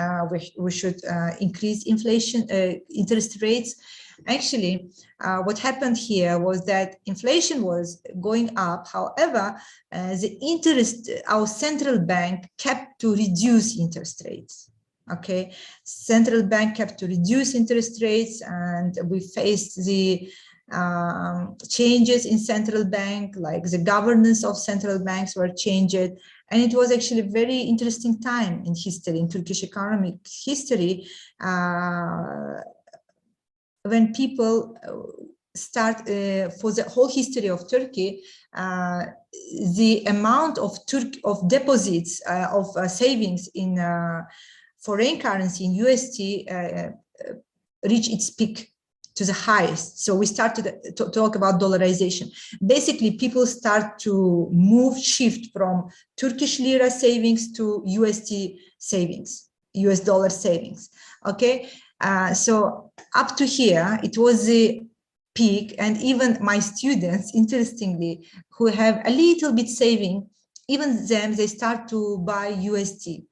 we should increase inflation, interest rates? Actually, what happened here was that inflation was going up. However, the interest, our central bank kept to reduce interest rates. Okay, central bank kept to reduce interest rates, and we faced the changes in central bank, like the governance of central banks were changed. And it was actually a very interesting time in history, in Turkish economic history, when people start, for the whole history of Turkey, the amount of deposits, of savings in foreign currency, in USD, reached its peak to the highest. So we started to talk about dollarization. Basically, people start to shift from Turkish Lira savings to USD savings, US dollar savings. Okay, so up to here, it was the peak. And even my students, interestingly, who have a little bit saving, even them, they start to buy USD,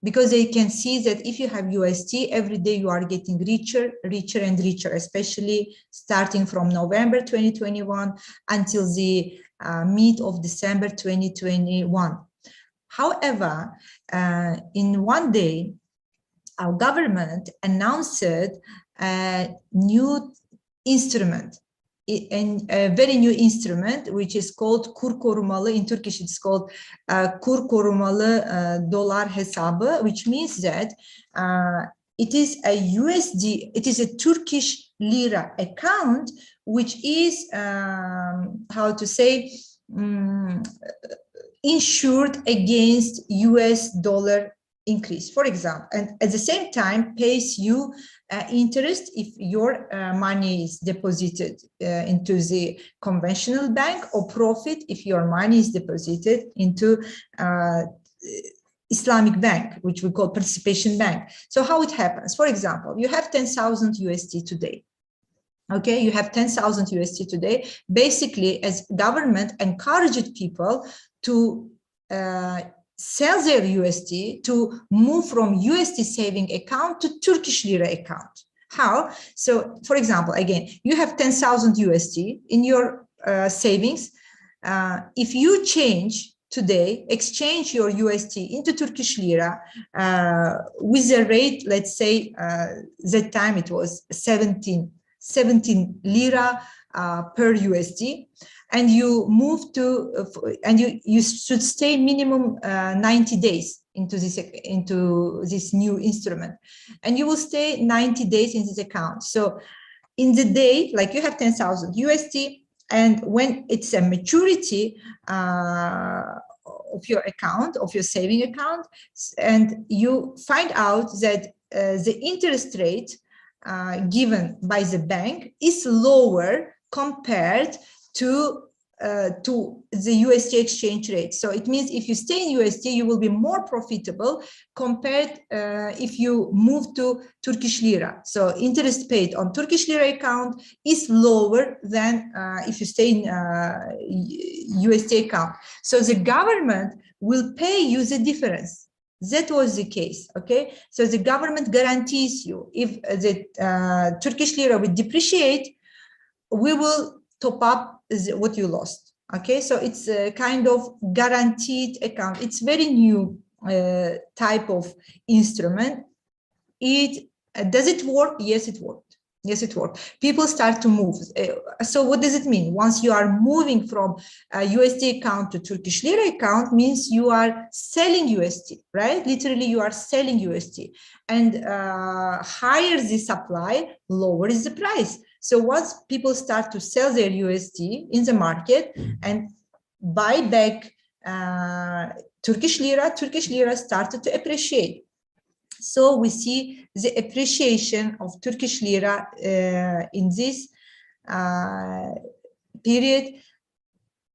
because they can see that if you have USD, every day you are getting richer, richer and richer, especially starting from November 2021 until the mid of December 2021. However, in one day, our government announced a new instrument, a very new instrument, which is called kur korumalı. In Turkish, it's called kur korumalı dolar hesabı, which means that it is a USD, it is a Turkish Lira account, which is, how to say, insured against US dollar increase, for example, and at the same time pays you interest if your money is deposited into the conventional bank, or profit if your money is deposited into Islamic bank, which we call participation bank. So how it happens? For example, you have 10,000 USD today. Okay, you have 10,000 USD today. Basically, as government encouraged people to sell their USD to move from USD saving account to Turkish Lira account. How? So, for example, again, you have 10,000 USD in your savings. If you change today, exchange your USD into Turkish Lira with a rate, let's say, that time it was 17 Lira per USD, and you move to, and you should stay minimum 90 days into this new instrument, and you will stay 90 days in this account. So in the day, like you have 10,000 USD, and when it's a maturity of your account, of your saving account, and you find out that the interest rate given by the bank is lower compared to the USD exchange rate. So it means if you stay in USD, you will be more profitable compared if you move to Turkish Lira. So interest paid on Turkish Lira account is lower than if you stay in USD account. So the government will pay you the difference. That was the case, okay? So the government guarantees you if the Turkish Lira will depreciate, we will top up what you lost, okay? So it's a kind of guaranteed account. It's very new type of instrument. Does it work? Yes, it worked. Yes, it worked. People start to move. So what does it mean? Once you are moving from USD account to Turkish Lira account, means you are selling USD, right? Literally, you are selling USD. And higher the supply, lower is the price. So once people start to sell their USD in the market and buy back Turkish Lira started to appreciate. So we see the appreciation of Turkish Lira in this period.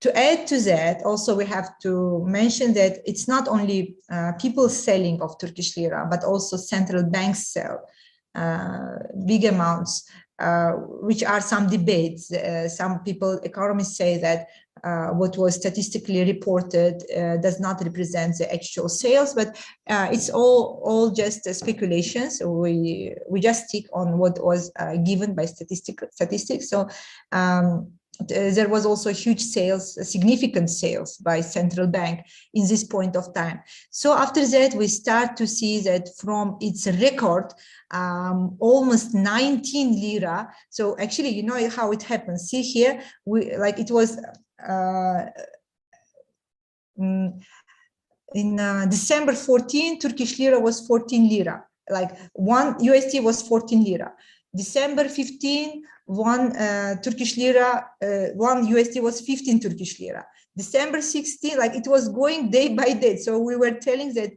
To add to that, also we have to mention that it's not only people selling of Turkish Lira, but also central banks sell big amounts, which are some debates. Some people, economists, say that what was statistically reported does not represent the actual sales, but it's all just speculations. So we just stick on what was given by statistics. So there was also huge sales, significant sales by central bank in this point of time. So after that, we start to see that from its record, almost 19 Lira. So actually, you know how it happens. See here, like it was in December 14, Turkish Lira was 14 Lira. Like one USD was 14 Lira. December 15, one Turkish Lira, one USD was 15 Turkish Lira. December 16, like it was going day by day. So we were telling that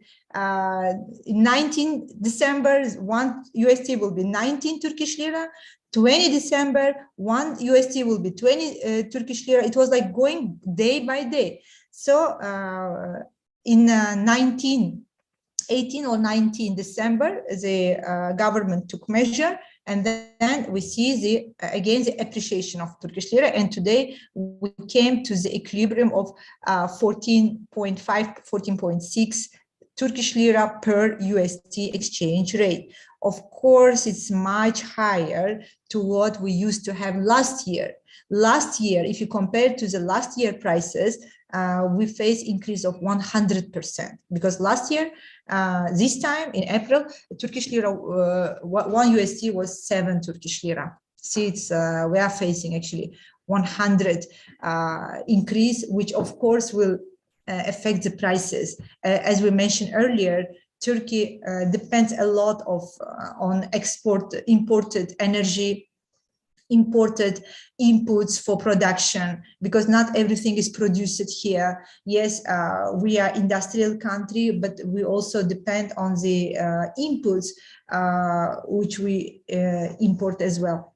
in 19 December, one USD will be 19 Turkish Lira. 20 December, one USD will be 20 Turkish Lira. It was like going day by day. So in 18 or 19 December, the government took measure, and then we see again the appreciation of Turkish Lira. And today we came to the equilibrium of 14.5, 14.6 Turkish Lira per USD exchange rate. Of course, it's much higher to what we used to have last year. Last year, if you compare to the last year prices, we face increase of 100%, because last year, this time in April, Turkish Lira, one USD was 7 Turkish Lira. See, it's we are facing actually 100 increase, which of course will affect the prices. As we mentioned earlier, Turkey depends a lot on imported energy, imported inputs for production, because not everything is produced here. Yes, we are industrial country, but we also depend on the inputs which we import as well.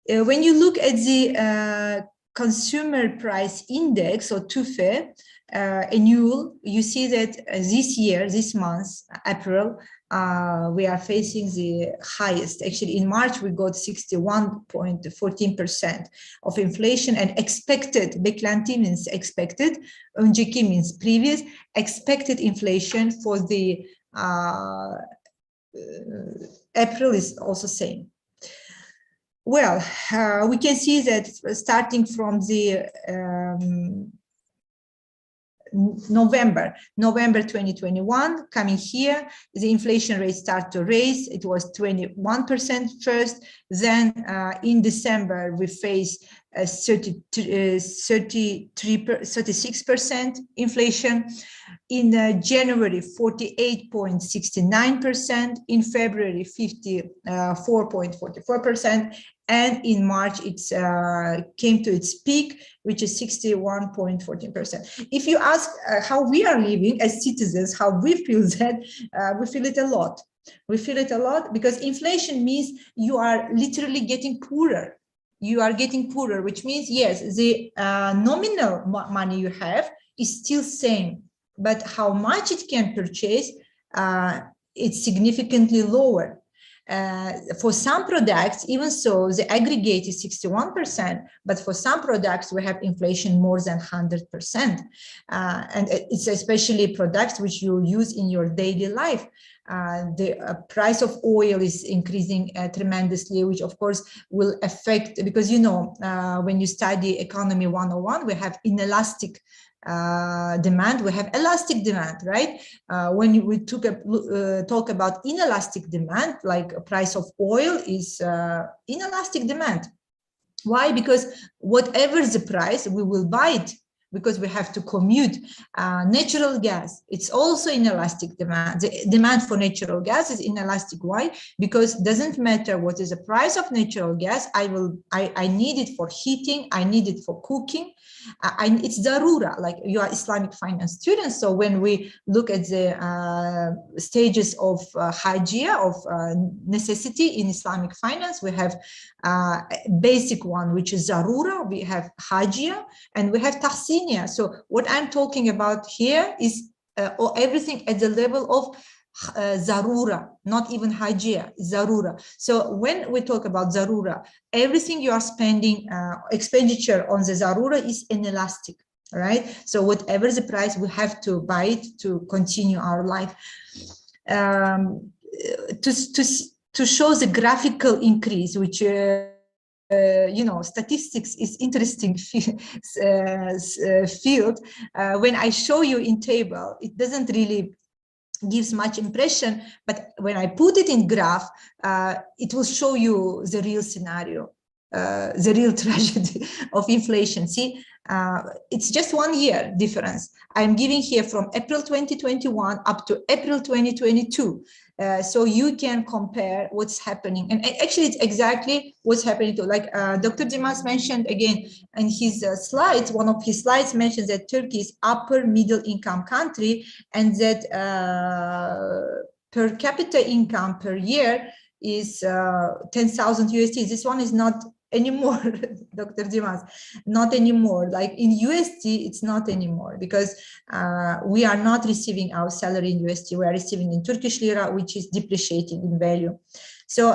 When you look at the consumer price index, or TÜFE, annual, you see that this year, this month, April, we are facing the highest. Actually, in March, we got 61.14% of inflation, and expected, beklenti means expected, önceki means previous, expected inflation for the April is also same. Well, we can see that starting from the November 2021, coming here, the inflation rate started to raise. It was 21% first. Then in December, we faced 36% inflation. In January, 48.69%. In February, 54.44%. And in March, it came to its peak, which is 61.14%. If you ask how we are living as citizens, how we feel that, we feel it a lot. We feel it a lot because inflation means you are literally getting poorer. You are getting poorer, which means, yes, the nominal money you have is still same, but how much it can purchase, it's significantly lower. For some products, even so, the aggregate is 61%, but for some products, we have inflation more than 100%. And it's especially products which you use in your daily life. The price of oil is increasing tremendously, which of course will affect, because you know, when you study economy 101, we have inelastic demand, we have elastic demand, right? When we talk about inelastic demand, like a price of oil is inelastic demand. Why? Because whatever the price, we will buy it because we have to commute. Natural gas, it's also inelastic demand. The demand for natural gas is inelastic. Why? Because it doesn't matter what is the price of natural gas, I need it for heating, I need it for cooking. It's darura, like you are Islamic finance students. So when we look at the stages of hajia, of necessity in Islamic finance, we have basic one, which is zarura, we have hajia, and we have tahsiniya. So what I'm talking about here is everything at the level of zarura, not even hajia, zarura. So when we talk about zarura, everything you are spending, expenditure on the zarura is inelastic, right? So whatever the price, we have to buy it to continue our life. To show the graphical increase, which you know, statistics is interesting field. When I show you in table, it doesn't really gives much impression, but when I put it in graph, it will show you the real scenario, the real tragedy of inflation. See, it's just 1 year difference. I'm giving here from April 2021 up to April 2022. So you can compare what's happening. And actually, it's exactly what's happening to, like Dr. Dimas mentioned again in his slides, one of his slides mentions that Turkey is upper middle income country, and that per capita income per year is 10,000 USD. This one is not anymore, Dr. Dimas, not anymore. Like in USD, it's not anymore, because we are not receiving our salary in USD. We are receiving in Turkish Lira, which is depreciating in value. So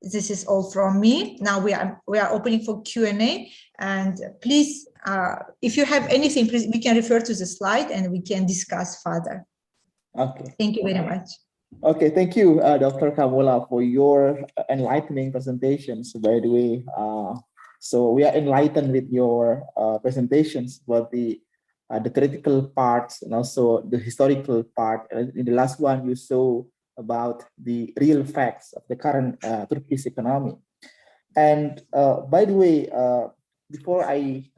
this is all from me. Now we are opening for Q&A, and please, if you have anything, please, we can refer to the slide and we can discuss further. Okay. Thank you very much. Okay, thank you, Dr. Kamola, for your enlightening presentations. By the way, so we are enlightened with your presentations about the theoretical parts and also the historical part. In the last one, you saw about the real facts of the current Turkish economy. And by the way, before I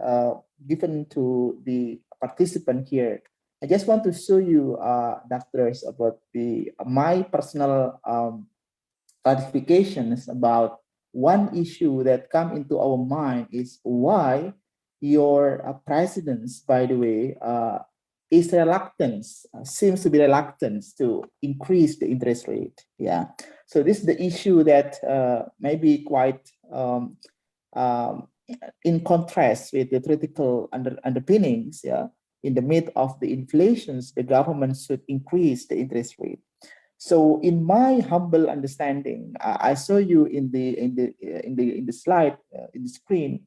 given to the participant here, I just want to show you, doctors, about my personal clarifications about one issue that come into our mind is why your presidents, by the way, is seems to be reluctant to increase the interest rate. Yeah. So this is the issue that may be quite in contrast with the theoretical underpinnings. Yeah. In the midst of the inflations, the government should increase the interest rate. So in my humble understanding, I saw you in the slide in the screen.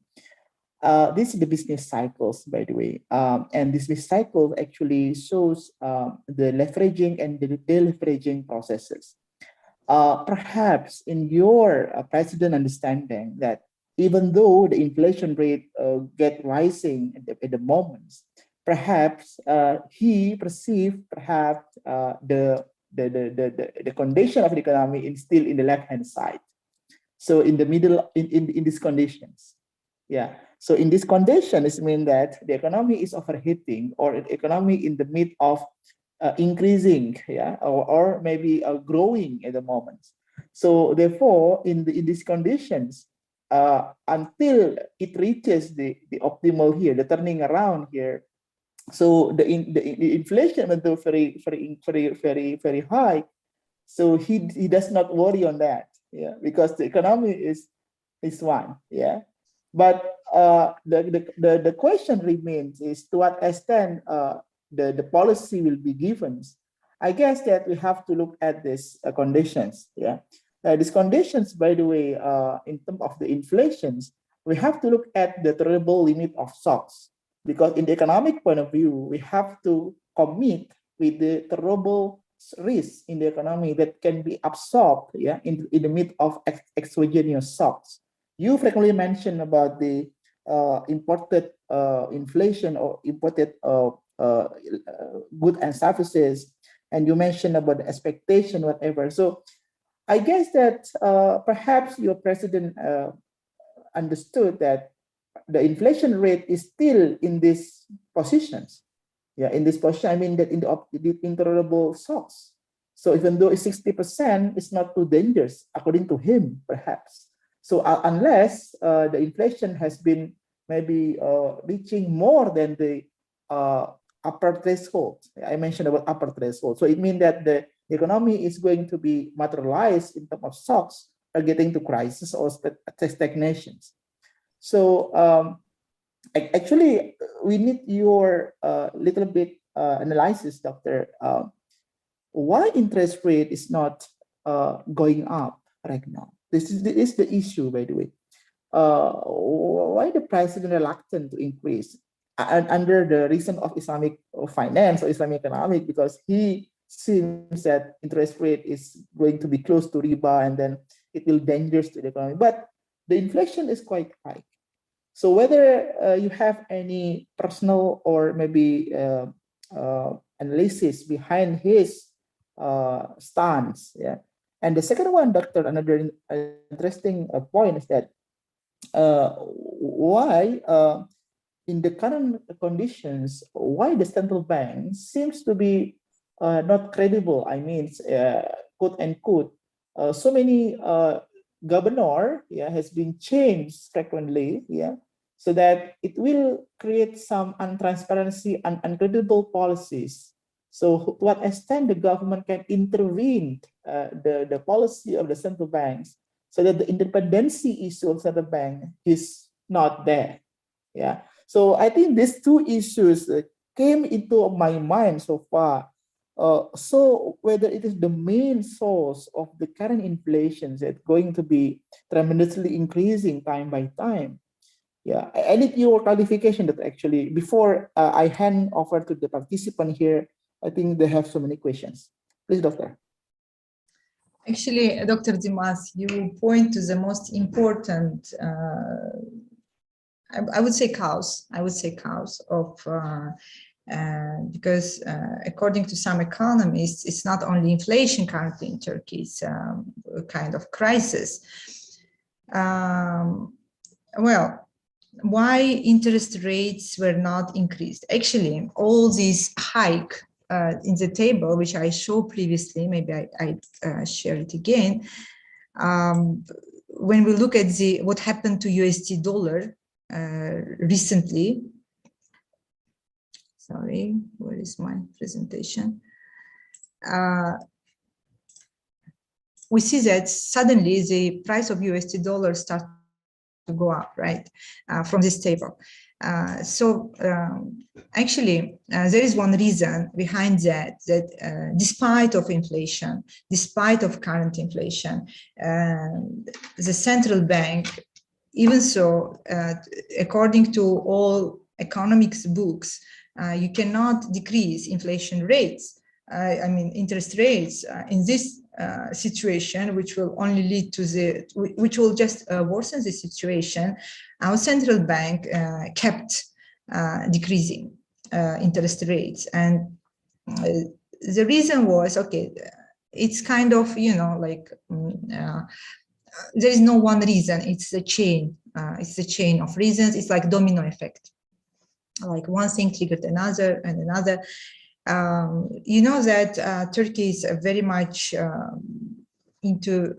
This is the business cycles, by the way, and this business cycle actually shows the leveraging and the deleveraging processes. Perhaps in your president understanding that even though the inflation rate get rising at the moments, perhaps he perceived perhaps the condition of the economy is still in the left-hand side. So in the middle, in these conditions, yeah. So in this condition, it means that the economy is overheating, or the economy in the mid of increasing, yeah, or maybe growing at the moment. So therefore, in these conditions, until it reaches the optimal here, the turning around here, so the inflation went to very high. So he does not worry on that, yeah, because the economy is one, yeah. But the question remains is to what extent the policy will be given. I guess that we have to look at these conditions, yeah. These conditions, by the way, in terms of the inflations, we have to look at the tolerable limit of shocks, because in the economic point of view, we have to commit with the tolerable risk in the economy that can be absorbed, yeah, in the midst of exogenous shocks. You frequently mention about the imported inflation or imported goods and services, and you mentioned about the expectation, whatever. So I guess that perhaps your president understood that the inflation rate is still in these positions. Yeah, in this position, I mean that in the intolerable shocks. So even though it's 60%, it's not too dangerous, according to him, perhaps. So unless the inflation has been maybe reaching more than the upper threshold, I mentioned about upper threshold. So it means that the economy is going to be materialized in terms of shocks, or getting to crisis or stagnations. So actually, we need your little bit analysis, Doctor. Why interest rate is not going up right now? This is the issue, by the way. Why the president reluctant to increase under the reason of Islamic finance or Islamic economic? Because he seems that interest rate is going to be close to riba, and then it will dangerous to the economy. But the inflation is quite high. So whether you have any personal or maybe analysis behind his stance, yeah. And the second one, Doctor, another interesting point is that why in the current conditions, why the central bank seems to be not credible? I mean, quote unquote, so many governor, yeah, has been changed frequently, yeah, so that it will create some untransparency and uncredible policies. So to what extent the government can intervene the policy of the central banks, so that the independency issue of central bank is not there, yeah. So I think these two issues came into my mind so far. So whether it is the main source of the current inflation that's going to be tremendously increasing time by time. Yeah, I need your clarification that actually before I hand over to the participant here. I think they have so many questions. Please, Doctor. Actually, Dr. Dimas, you point to the most important, I would say cause. I would say cause of because according to some economists, it's not only inflation currently in Turkey; it's a kind of crisis. Well, why interest rates were not increased? Actually, all these hike in the table, which I showed previously, maybe I share it again. When we look at what happened to USD dollar recently, sorry, where is my presentation? We see that suddenly the price of USD dollar started to go up, right, from this table. Actually, there is one reason behind that, despite of inflation, despite of current inflation, the central bank, even so, according to all economics books, you cannot decrease inflation rates, I mean interest rates in this situation, which will only lead to which will just worsen the situation. Our central bank kept decreasing interest rates, and the reason was, okay, it's kind of, you know, like there is no one reason. It's a chain. It's a chain of reasons. It's like domino effect. Like one thing triggered another and another. You know that Turkey is very much into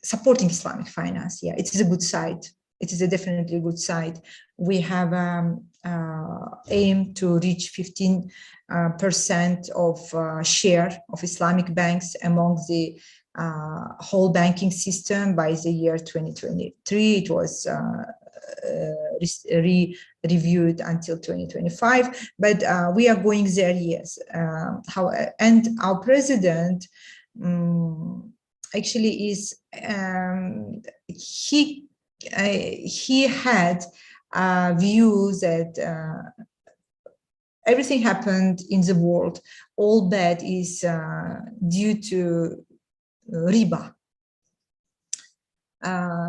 supporting Islamic finance. Yeah, it is a good side. It is a definitely good side. We have aim to reach 15% of share of Islamic banks among the whole banking system by the year 2023. It was reviewed until 2025, but we are going there, yes. And our president actually is, he had a view that everything happened in the world, all bad is due to riba,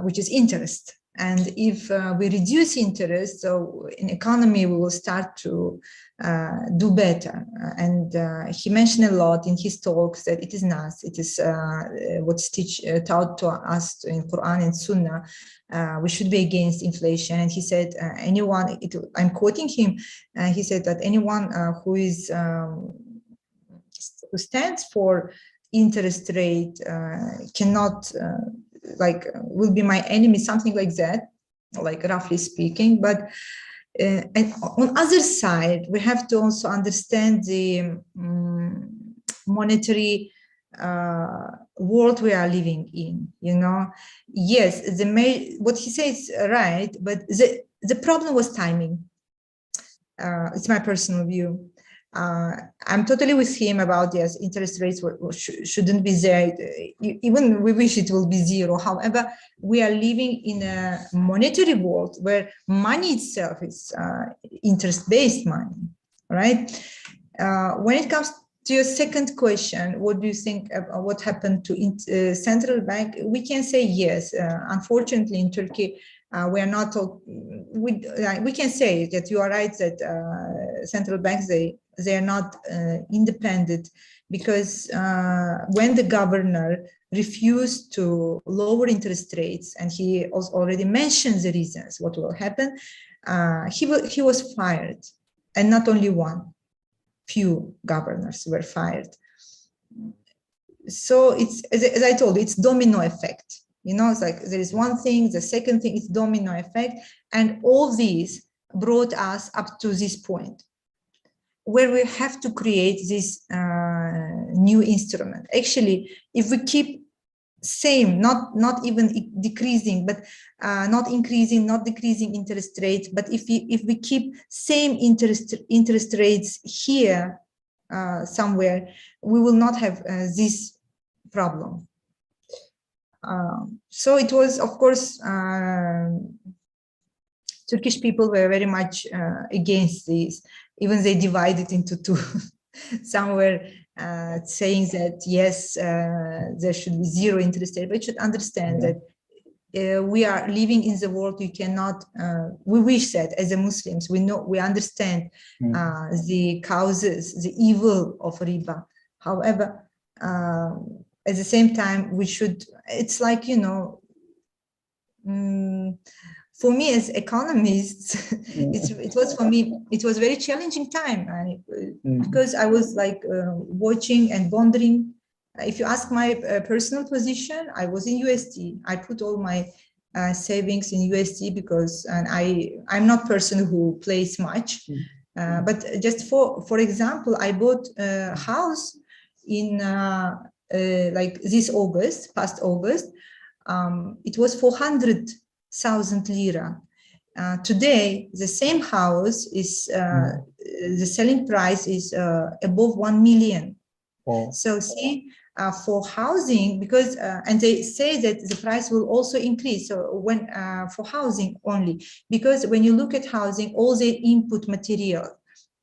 which is interest. And if we reduce interest, so in economy, we will start to do better. And he mentioned a lot in his talks that it is not, it is what's taught to us in Quran and Sunnah. We should be against inflation. And he said, anyone, I'm quoting him, he said that anyone who stands for interest rate cannot, will be my enemy, something like that, like roughly speaking. But and on other side, we have to also understand the monetary world we are living in. You know, yes, what he says right, but the problem was timing. It's my personal view. I'm totally with him about, yes, interest rates shouldn't be there. Even we wish it will be zero. However, we are living in a monetary world where money itself is interest-based money, right? When it comes to your second question, what do you think about what happened to central bank? We can say yes. Unfortunately, in Turkey, we are not. We can say that you are right that central banks they are not independent, because when the governor refused to lower interest rates, and he already mentioned the reasons what will happen, he was fired, and not only one, few governors were fired. So it's, as I told you, it's domino effect. You know, it's like there is one thing, the second thing is domino effect, and all these brought us up to this point where we have to create this new instrument. Actually, if we keep same, not even decreasing, but not increasing, not decreasing interest rates, but if we keep same interest rates here somewhere, we will not have this problem. So it was, of course, Turkish people were very much against this. Even they divided into two. Some were saying that, yes, there should be zero interest rate, but you should understand that we are living in the world. You cannot, we wish that as a Muslims, we understand the causes, the evil of riba. However, at the same time, we should, it's like, you know, for me as economists, it was for me, it was very challenging time, because I was like watching and wondering. If you ask my personal position, I was in USD. I put all my savings in USD because, and I'm not a person who plays much, but just for example, I bought a house in like this August, past August. It was 400 1,000 lira. Today, the same house is, the selling price is above 1 million. Oh. So see, for housing, because, and they say that the price will also increase. So when, for housing only, because when you look at housing, all the input material,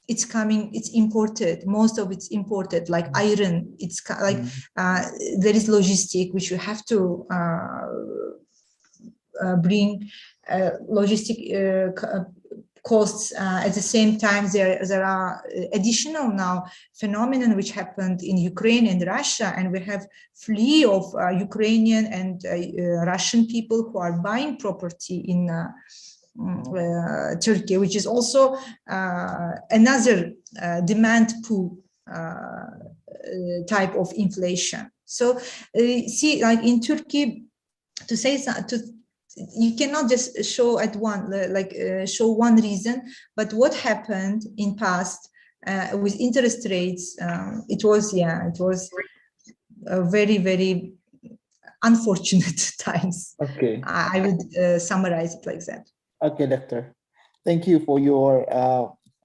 it's coming, it's imported, most of it's imported, like iron, it's like, there is logistic, which you have to bring logistic costs. At the same time, there are additional now phenomenon which happened in Ukraine and Russia, and we have flee of Ukrainian and Russian people who are buying property in Turkey, which is also another demand pool type of inflation. So see, like in Turkey, to say you cannot just show at one, show one reason, but what happened in past with interest rates, it was a very, very unfortunate times. Okay. I would summarize it like that. Okay, doctor. Thank you for your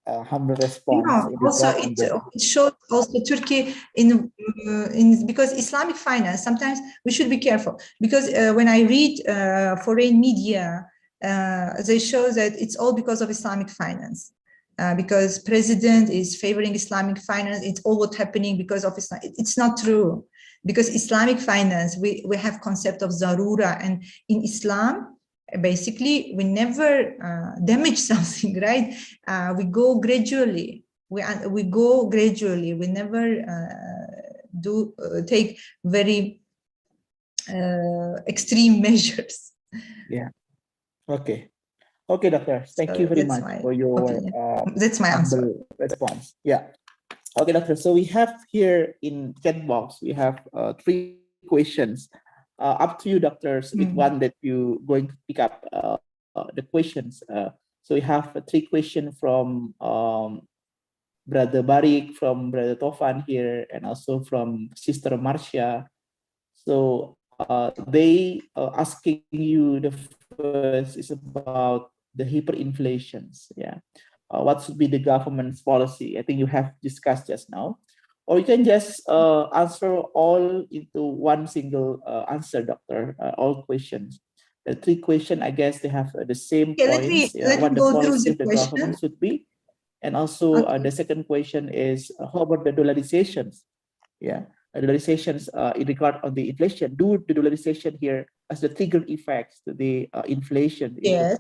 humble response. Also, it shows also Turkey in because Islamic finance. Sometimes we should be careful, because when I read foreign media, they show that it's all because of Islamic finance. Because president is favoring Islamic finance, it's all what's happening because of Islam. It's not true, because Islamic finance, we have concept of zarura, and in Islam, basically, we never damage something, right? We go gradually. We go gradually. We never take very extreme measures. Yeah. Okay. Okay, doctor. Thank you very much for your that's my answer. Response. Yeah. Okay, doctor. So we have here in chat box, we have 3 questions. Up to you, doctors, with one that you going to pick up the questions. So we have 3 questions from Brother Barik, from Brother Tofan here, and also from Sister Marcia. So they asking you, the first is about the hyperinflations. Yeah. What should be the government's policy? I think you have discussed just now. Or you can just answer all into one single answer, doctor, all questions. The 3 questions, I guess they have the same points. What the policy of the government should be. And also the second question is, how about the dollarizations? Yeah, dollarizations in regard on the inflation. Do the dollarization here as the trigger effects to the inflation? Yes.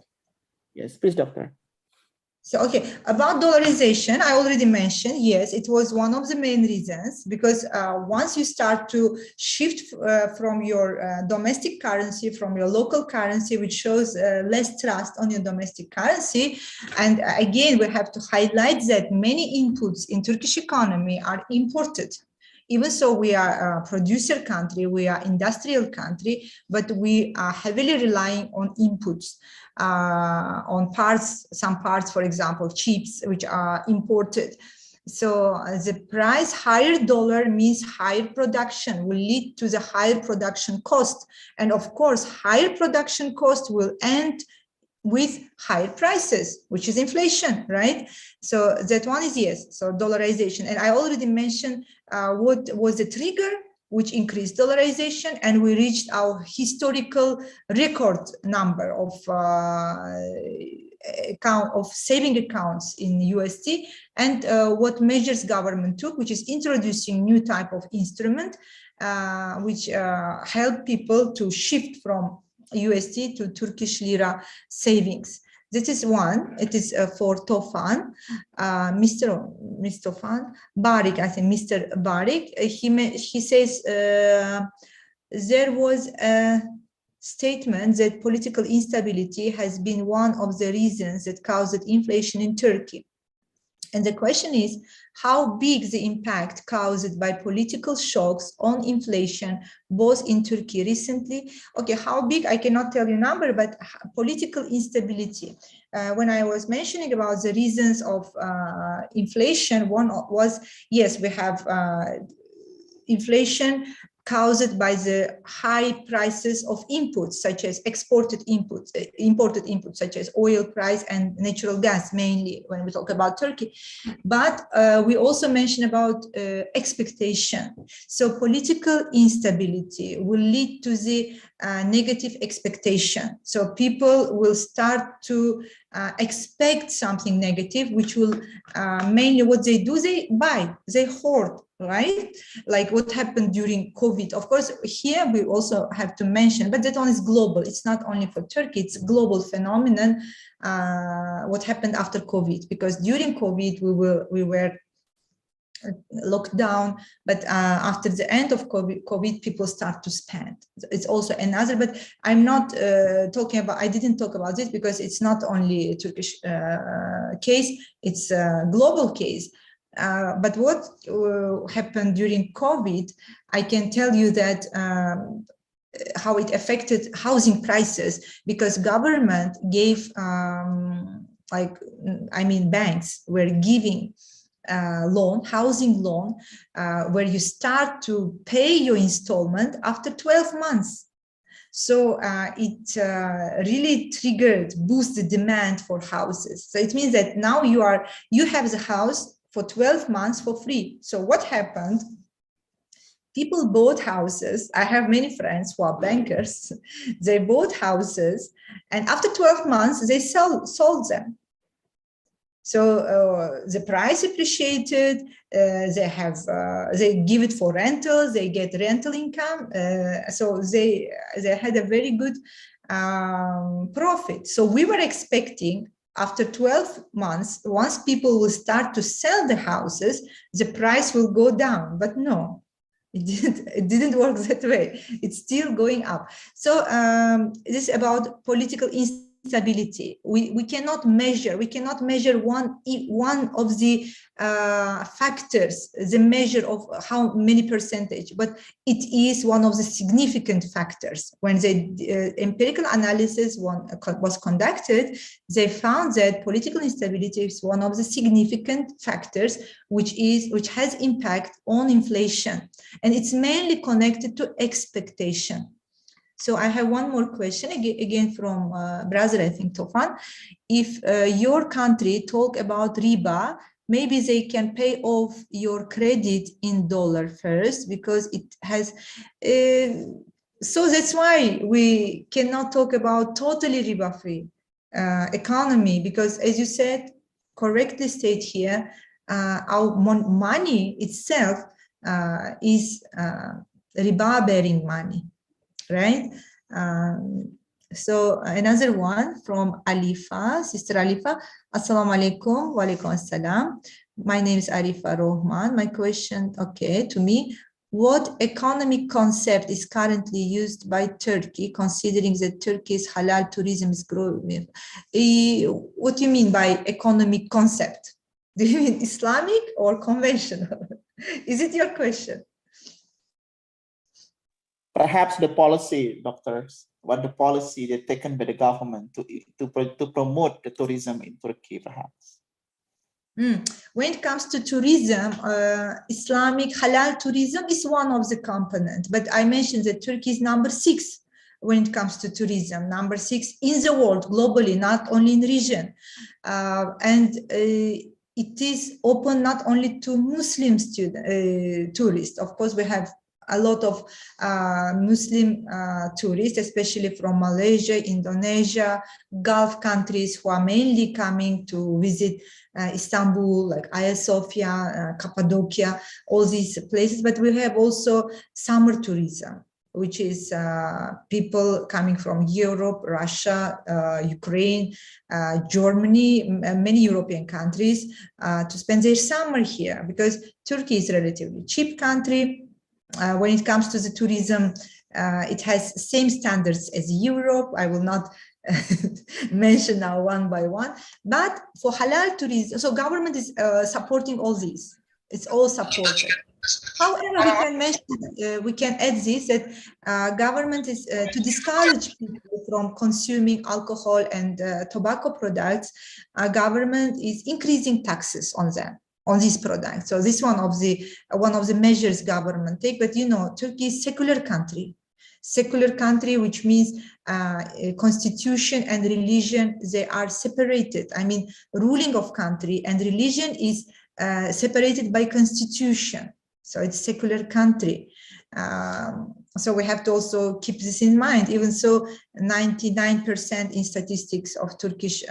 Yes, please, doctor. So, okay, about dollarization, I already mentioned, yes, it was one of the main reasons, because once you start to shift from your domestic currency, from your local currency, which shows less trust on your domestic currency. And again, we have to highlight that many inputs in Turkish economy are imported. Even so, we are a producer country, we are industrial country, but we are heavily relying on inputs, on parts, some parts, for example, chips, which are imported. So the price, higher dollar means higher production, will lead to the higher production cost. And of course, higher production cost will end with higher prices, which is inflation, right? So that one is yes, so dollarization. And I already mentioned what was the trigger which increased dollarization, and we reached our historical record number of saving accounts in USD, and what measures government took, which is introducing new type of instrument, which help people to shift from USD to Turkish Lira savings. This is one. It is for Tofan, Mr. Tofan Barik. I think Mr. Barik. He says there was a statement that political instability has been one of the reasons that caused inflation in Turkey. And the question is, how big the impact caused by political shocks on inflation, both in Turkey recently? Okay, how big, I cannot tell you number, but political instability. When I was mentioning about the reasons of inflation, one was, yes, we have inflation caused by the high prices of inputs, such as imported inputs, such as oil price and natural gas, mainly when we talk about Turkey. But we also mention about expectation. So political instability will lead to the negative expectation. So people will start to expect something negative, which will mainly what they do, they buy, they hoard, right? Like what happened during COVID. Of course, here we also have to mention, but that one is global. It's not only for Turkey, it's a global phenomenon, what happened after COVID, because during COVID, we were locked down, but after the end of COVID, people start to spend. It's also another, but I'm not talking about, I didn't talk about this because it's not only a Turkish case, it's a global case. But what happened during COVID, I can tell you that how it affected housing prices, because government gave, banks were giving housing loan, where you start to pay your installment after 12 months. So it really boost the demand for houses. So it means that now you have the house for 12 months for free. So what happened? People bought houses. I have many friends who are bankers. They bought houses, and after 12 months, they sold them. So the price appreciated. They give it for rental. They get rental income. So they had a very good profit. So we were expecting after 12 months, once people will start to sell the houses, the price will go down. But no, it didn't work that way. It's still going up. So this is about political instability. We cannot measure one of the factors, the measure of how many percentage, but it is one of the significant factors. When the empirical analysis was conducted, they found that political instability is one of the significant factors which has impact on inflation, and it's mainly connected to expectation. So I have one more question again from Brazil, I think, Tofan. If your country talk about riba, maybe they can pay off your credit in dollar first, because it has. So that's why we cannot talk about totally riba-free economy, because as you said, correctly state here, our money itself is riba-bearing money. Right? So another one from Alifa, Sister Alifa. Assalamu alaikum, wa alaikum assalam. My name is Arifa Rohman. My question, to me, what economic concept is currently used by Turkey, considering that Turkey's halal tourism is growing? What do you mean by economic concept? Do you mean Islamic or conventional? Is it your question? Perhaps the policy, doctors, what the policy that's taken by the government to promote the tourism in Turkey, perhaps. When it comes to tourism, Islamic halal tourism is one of the components, but I mentioned that Turkey is number 6 when it comes to tourism, number 6 in the world, globally, not only in the region. And it is open not only to Muslim tourists. Of course, we have a lot of Muslim tourists, especially from Malaysia, Indonesia, Gulf countries, who are mainly coming to visit Istanbul, like Hagia Sophia, Cappadocia, all these places. But we have also summer tourism, which is people coming from Europe, Russia, Ukraine, Germany, many European countries to spend their summer here, because Turkey is a relatively cheap country. When it comes to the tourism, it has same standards as Europe. I will not mention now one by one, but for halal tourism, so government is supporting all these. It's all supported. However, we can mention, we can add this, that government is to discourage people from consuming alcohol and tobacco products. Government is increasing taxes on them. on this product. So this one of the measures government take. But you know, Turkey is secular country. Secular country, which means constitution and religion, they are separated. I mean, ruling of country and religion is separated by constitution. So it's secular country. So we have to also keep this in mind. Even so, 99% in statistics of Turkish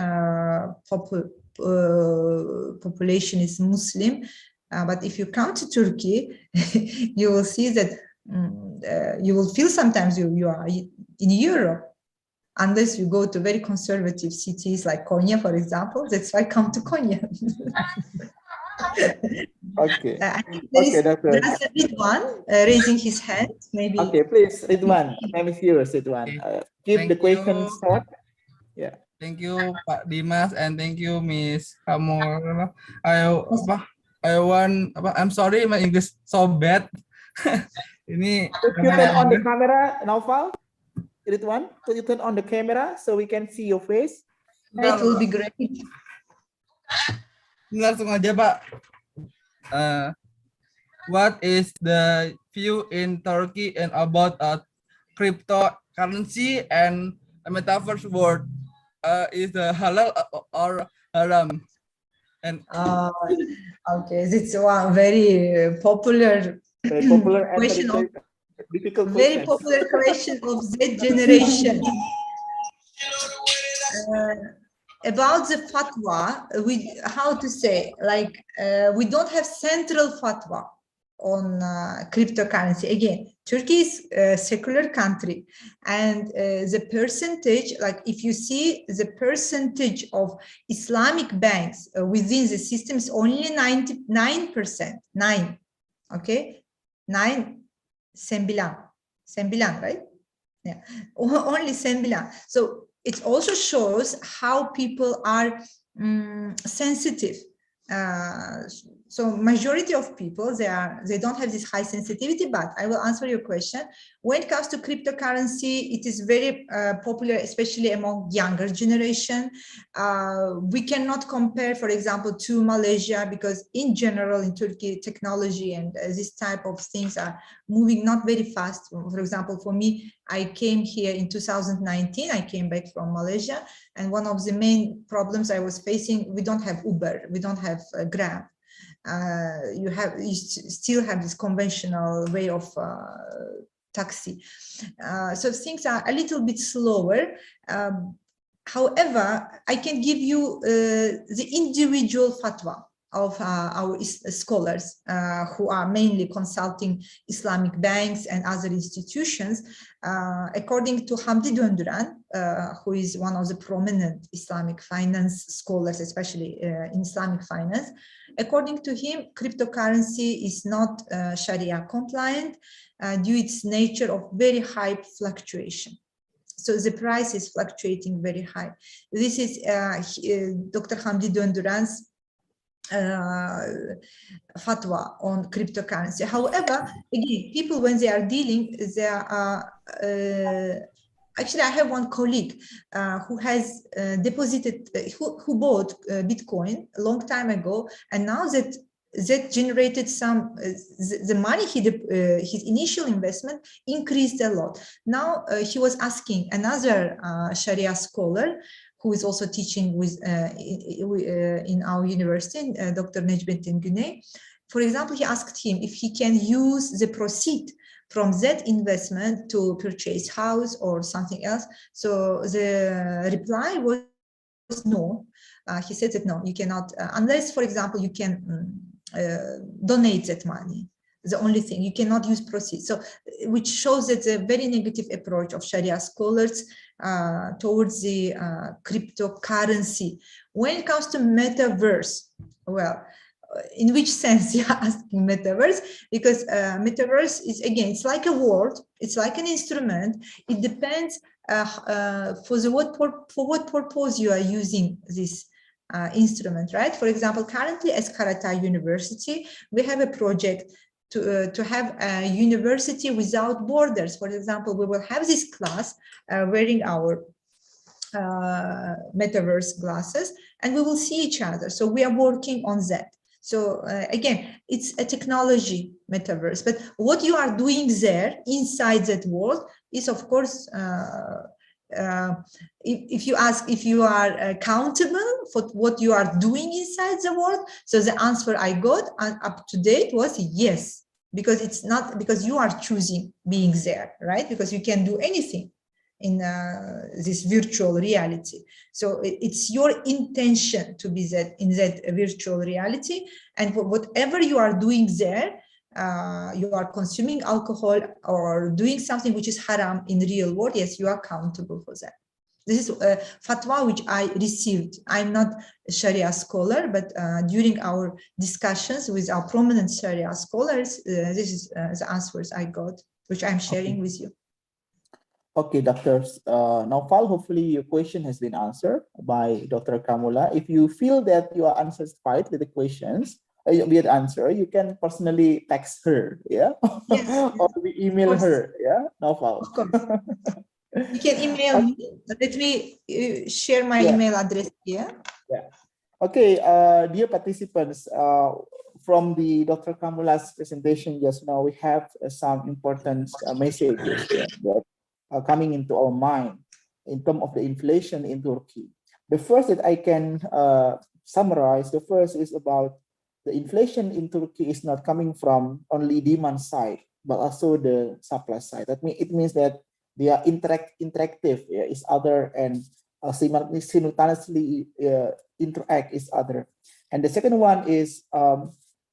population is Muslim. But if you come to Turkey, you will see that you will feel sometimes you are in Europe, unless you go to very conservative cities like Konya, for example. That's why I come to Konya. Okay. I think there is Ridwan raising his hand. Maybe. Okay, please, Ridwan. Time is yours, Ridwan. Keep the question short. Yeah. Thank you, Pak Dimas, and thank you, Miss Kamola. I'm sorry, my English so bad. Ini could you turn on the camera, Naufal? Ridwan, could you turn on the camera so we can see your face? That will be great. Langsung aja, Pak. What is the view in Turkey and about cryptocurrency and a metaverse world? Is the halal or haram? And okay, it's one very popular question of very popular question of Z generation. About the fatwa, how to say, like we don't have central fatwa on cryptocurrency. Again, Turkey is a secular country, and the percentage, like if you see the percentage of Islamic banks within the system is only 99%. 9, okay, 9 sembilan, right? Yeah, only sembilan. So it also shows how people are sensitive. So majority of people, they don't have this high sensitivity, but I will answer your question. When it comes to cryptocurrency, it is very popular, especially among younger generation. We cannot compare, for example, to Malaysia, because in general in Turkey, technology and this type of things are moving not very fast. For example, for me, I came here in 2019, I came back from Malaysia, and one of the main problems I was facing, we don't have Uber, we don't have Grab. You still have this conventional way of taxi. So things are a little bit slower. However, I can give you the individual fatwa of our scholars who are mainly consulting Islamic banks and other institutions. According to Hamdi Döndüren, who is one of the prominent Islamic finance scholars, especially in Islamic finance, according to him, cryptocurrency is not Sharia compliant due to its nature of very high fluctuation. So the price is fluctuating very high. This is Dr. Hamdi Döndüren's fatwa on cryptocurrency. However, again, people, when they are dealing, they are actually, I have one colleague who has deposited, who bought Bitcoin a long time ago, and now that generated some, the money his initial investment increased a lot. Now he was asking another Sharia scholar who is also teaching with in our university, Dr. Necmettin Güney. For example, he asked him if he can use the proceed from that investment to purchase house or something else. So the reply was no. He said that no, you cannot, unless, for example, you can donate that money. The only thing, you cannot use proceeds. So, which shows that a very negative approach of Sharia scholars towards the cryptocurrency. When it comes to metaverse, well, in which sense you're asking metaverse? Because metaverse is, again, it's like a word, it's like an instrument. It depends for what purpose you are using this instrument, right? For example, currently as Karatay University, we have a project to have a university without borders. For example, we will have this class wearing our metaverse glasses, and we will see each other. So we are working on that. So again, it's a technology metaverse, but what you are doing there inside that world is, of course, if you ask if you are accountable for what you are doing inside the world, so the answer I got up to date was yes, because it's not because you are choosing being there, right? Because you can do anything in this virtual reality. So it's your intention to be in that virtual reality, and whatever you are doing there, you are consuming alcohol or doing something which is haram in the real world, yes, you are accountable for that. This is a fatwa which I received. I'm not a Sharia scholar, but during our discussions with our prominent Sharia scholars, this is the answers I got, which I'm sharing with you. Okay, doctors. Now, hopefully your question has been answered by Dr. Kamola. If you feel that you are unsatisfied with the questions, with the answer, you can personally text her, yeah, yes. or we email her, yeah. No Of course. You can email me. Let me share my email address here. Yeah. Okay, dear participants, from the Dr. Kamola's presentation just now, we have some important messages that are coming into our mind in terms of the inflation in Turkey. The first that I can summarize, the first is about the inflation in Turkey is not coming from only demand side, but also the supply side. That means it means that they are interactive, is other, and simultaneously interact is other. And the second one is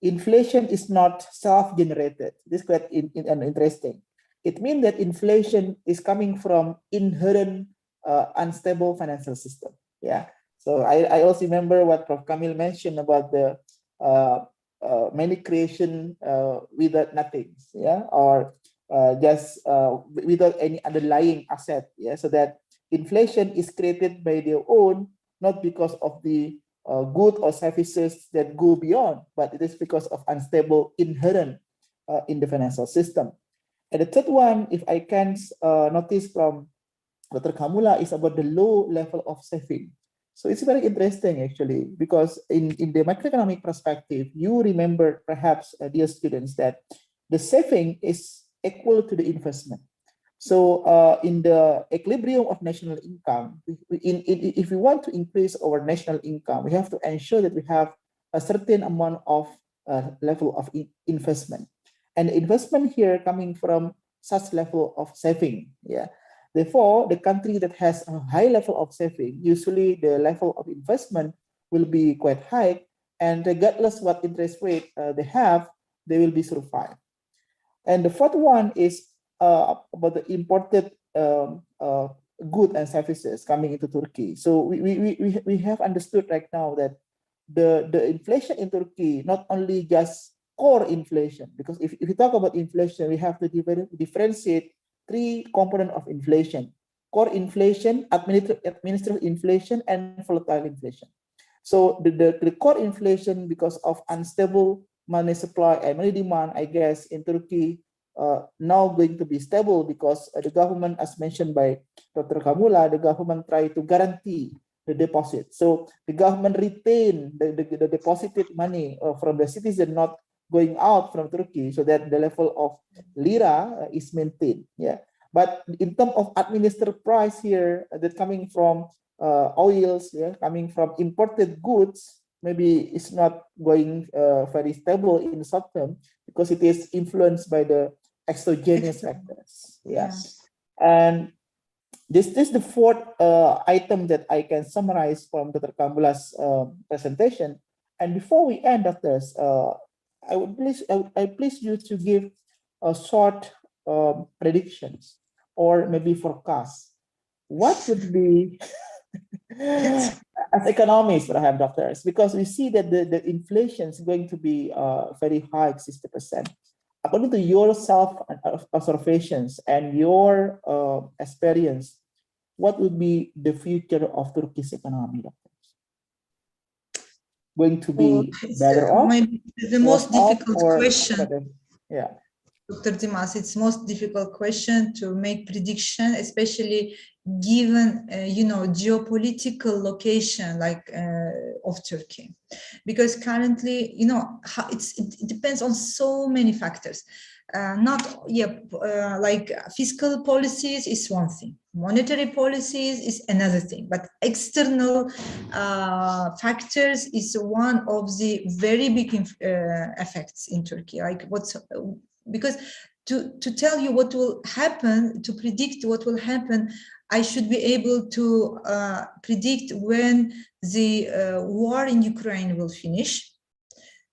inflation is not self-generated. This is quite interesting. It means that inflation is coming from inherent unstable financial system. Yeah. So I also remember what Prof. Kamil mentioned about the many creation without nothing. Yeah, or just without any underlying asset. Yeah, so that inflation is created by their own, not because of the good or services that go beyond, but it is because of unstable inherent in the financial system. And the third one, if I can notice from Dr. Kamola, is about the low level of saving. So it's very interesting actually, because in the macroeconomic perspective, you remember perhaps, dear students, that the saving is equal to the investment. So in the equilibrium of national income, if we want to increase our national income, we have to ensure that we have a certain amount of level of investment. And investment here coming from such level of saving. Yeah. Therefore, the country that has a high level of saving, usually the level of investment will be quite high, and regardless what interest rate they have, they will be survived. And the fourth one is about the imported goods and services coming into Turkey. So we have understood right now that the inflation in Turkey, not only just core inflation, because if you talk about inflation, we have to differentiate three components of inflation: core inflation, administrative inflation, and volatile inflation. So the core inflation, because of unstable money supply and money demand, I guess in Turkey now going to be stable, because the government, as mentioned by Dr. Kamola, the government try to guarantee the deposit. So the government retain the deposited money from the citizen, not going out from Turkey, so that the level of lira is maintained. Yeah. But in terms of administered price here, that coming from oils, yeah, coming from imported goods, maybe it's not going very stable in the short term, because it is influenced by the exogenous factors. Yeah. And this is the fourth item that I can summarize from Dr. Kamola's presentation. And before we end of this, I please you to give a short predictions or maybe forecast. What would be as economists, perhaps doctors, because we see that the inflation is going to be very high, 60%. According to your self-observations and your experience, what would be the future of Turkey's economy, doctors? Going to be better off? Maybe the most difficult question. Yeah. Dr. Dimas, it's most difficult question to make prediction, especially given, geopolitical location like of Turkey, because currently, it depends on so many factors. Like fiscal policies is one thing, monetary policies is another thing, but external factors is one of the very big effects in Turkey. Like because to tell you what will happen, to predict what will happen, I should be able to predict when the war in Ukraine will finish,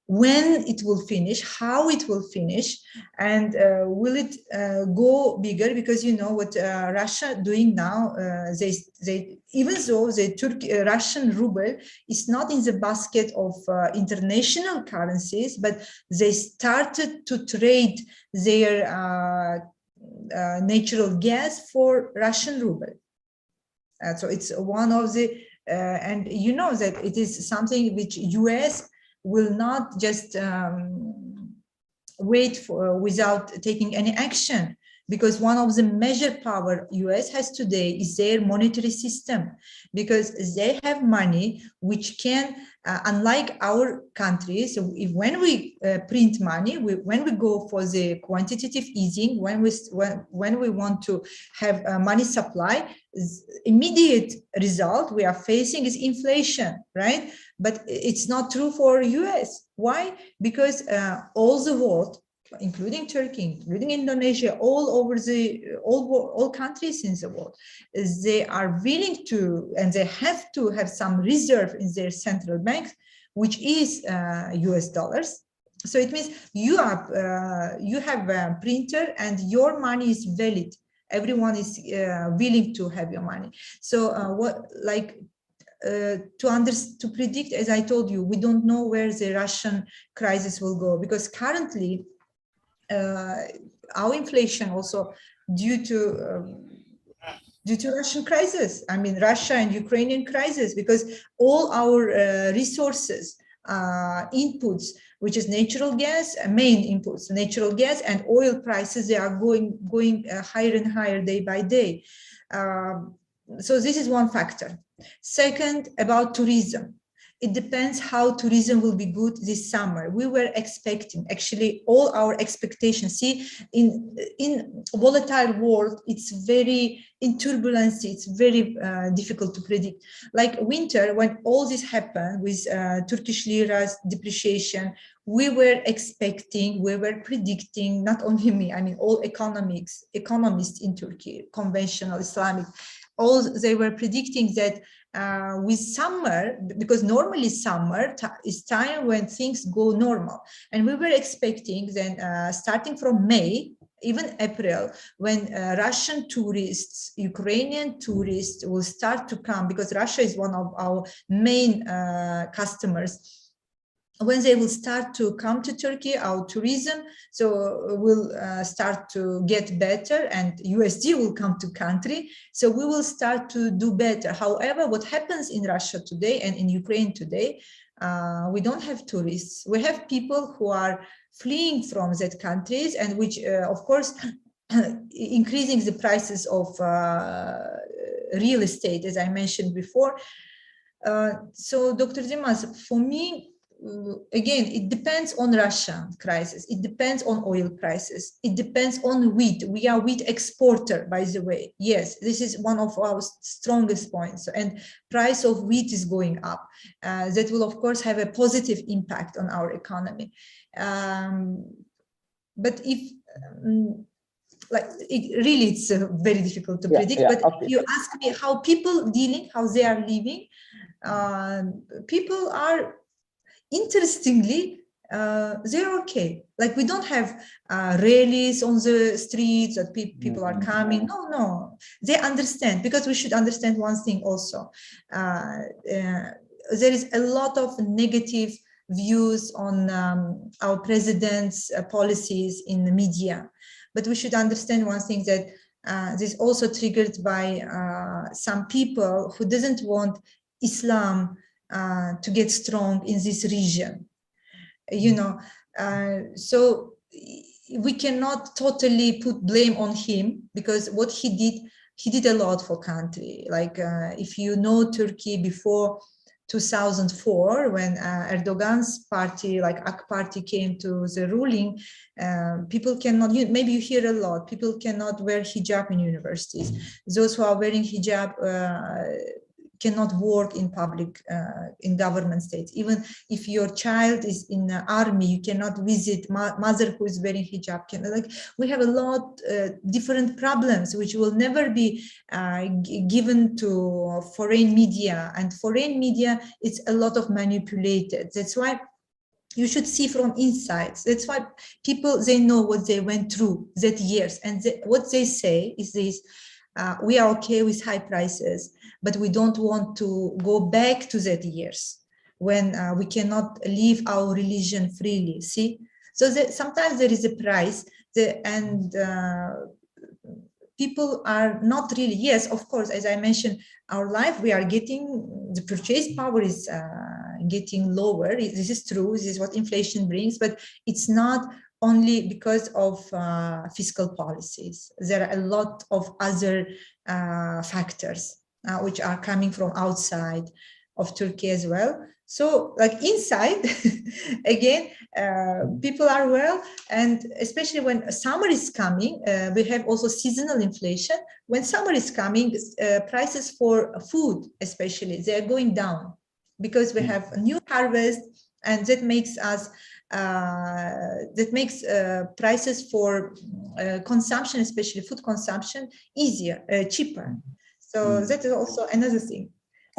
when it will finish, how it will finish, and will it go bigger? Because you know what Russia doing now, they even though the Russian ruble is not in the basket of international currencies, but they started to trade their natural gas for Russian ruble. So it's one of the, and you know that it is something which US will not just wait for without taking any action, because one of the major power US has today is their monetary system, because they have money which can, unlike our countries, so when we print money, when we go for the quantitative easing, when we want to have money supply, immediate result we are facing is inflation, right? But it's not true for US. Why? Because all the world, including Turkey, including Indonesia, all countries in the world, they are willing to, and they have to have some reserve in their central banks, which is US dollars. So it means you have a printer and your money is valid. Everyone is willing to have your money. So to predict, as I told you, we don't know where the Russian crisis will go, because currently our inflation also due to Russian crisis. I mean, Russia and Ukrainian crisis, because all our resources, inputs, which is natural gas, main inputs, natural gas and oil prices, they are going higher and higher day by day. So this is one factor. Second, about tourism. It depends how tourism will be good this summer. We were expecting, actually, all our expectations. See, in volatile world, it's very, in turbulence, it's very difficult to predict. Like winter, when all this happened with Turkish Lira's depreciation, we were expecting, we were predicting, not only me, I mean, all economists in Turkey, conventional Islamic, all they were predicting that with summer, because normally summer is time when things go normal. And we were expecting then starting from May, even April, when Russian tourists, Ukrainian tourists will start to come, because Russia is one of our main customers. When they will start to come to Turkey, our tourism, so will start to get better and USD will come to country. So we will start to do better. However, what happens in Russia today and in Ukraine today, we don't have tourists. We have people who are fleeing from that countries, and which, of course, increasing the prices of real estate, as I mentioned before. So, Dr. Dimas, for me, again, it depends on Russian crisis. It depends on oil prices. It depends on wheat. We are wheat exporter, by the way. Yes, this is one of our strongest points. And price of wheat is going up. That will, of course, have a positive impact on our economy. But if it's very difficult to predict. But okay. If you ask me how people dealing, how they are living, people are, interestingly, they're okay. Like, we don't have rallies on the streets that people are coming. No, they understand, because we should understand one thing also. There is a lot of negative views on our president's policies in the media. But we should understand one thing, that this is also triggered by some people who doesn't want Islam to get strong in this region, you know. So we cannot totally put blame on him, because what he did a lot for country. Like if you know Turkey before 2004, when Erdogan's party, like AK Party, came to the ruling, people cannot, maybe you hear a lot, people cannot wear hijab in universities. Those who are wearing hijab cannot work in public, in government states. Even if your child is in the army, you cannot visit mother who is wearing hijab. Like, we have a lot different problems which will never be given to foreign media, and foreign media, it's a lot of manipulated. That's why you should see from inside. That's why people, they know what they went through that years, and what they say is this: we are okay with high prices, but we don't want to go back to that years when we cannot live our religion freely. See, so sometimes there is a price, and people are not really, yes, of course, as I mentioned, our life, we are getting, the purchase power is getting lower. This is true. This is what inflation brings, but it's not only because of fiscal policies. There are a lot of other factors which are coming from outside of Turkey as well. So, like, inside, again, people are well, and especially when summer is coming, we have also seasonal inflation. When summer is coming, prices for food, especially, they are going down because we have a new harvest, and that makes us prices for consumption, especially food consumption, easier, cheaper. So that is also another thing.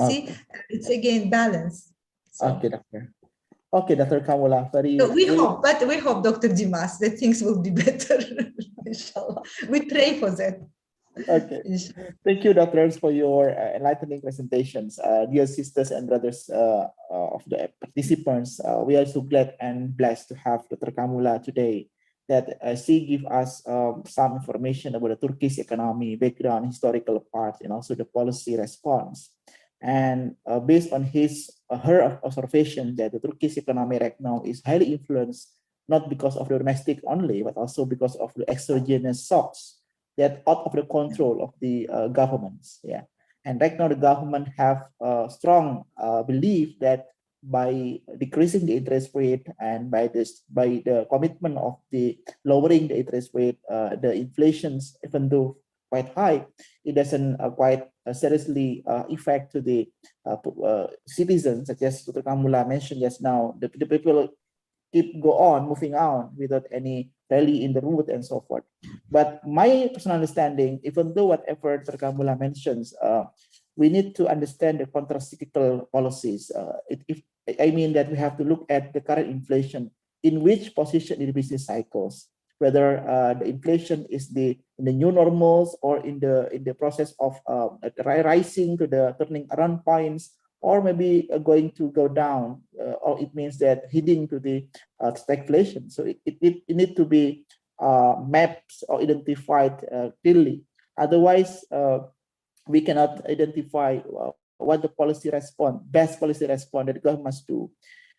See, it's again balance. So. Okay, doctor. Okay, Dr. Kamola, So we hope, Dr. Dimas, that things will be better. Inshallah, we pray for that. Okay, thank you, doctors, for your enlightening presentations. Dear sisters and brothers of the participants, we are so glad and blessed to have Dr. Kamola today, that she give us some information about the Turkish economy, background, historical part, and also the policy response. And based on her observation that the Turkish economy right now is highly influenced, not because of the domestic only, but also because of the exogenous shocks that out of the control of the governments. Yeah, and right now the government have a strong belief that by decreasing the interest rate and by the commitment of the lowering the interest rate, the inflations, even though quite high, it doesn't quite seriously affect to the citizens, such as Dr. Kamola mentioned just now. The people moving on without any rally in the route and so forth. But my personal understanding, even though whatever Dr. Kamola mentions, we need to understand the counter-cyclical policies. I mean that we have to look at the current inflation, in which position in the business cycles, whether the inflation is in the new normals or in the process of rising to the turning around points, or maybe going to go down, or it means that heading to the stagflation. So it need to be mapped or identified clearly. Otherwise, we cannot identify what the best policy response that the government must do.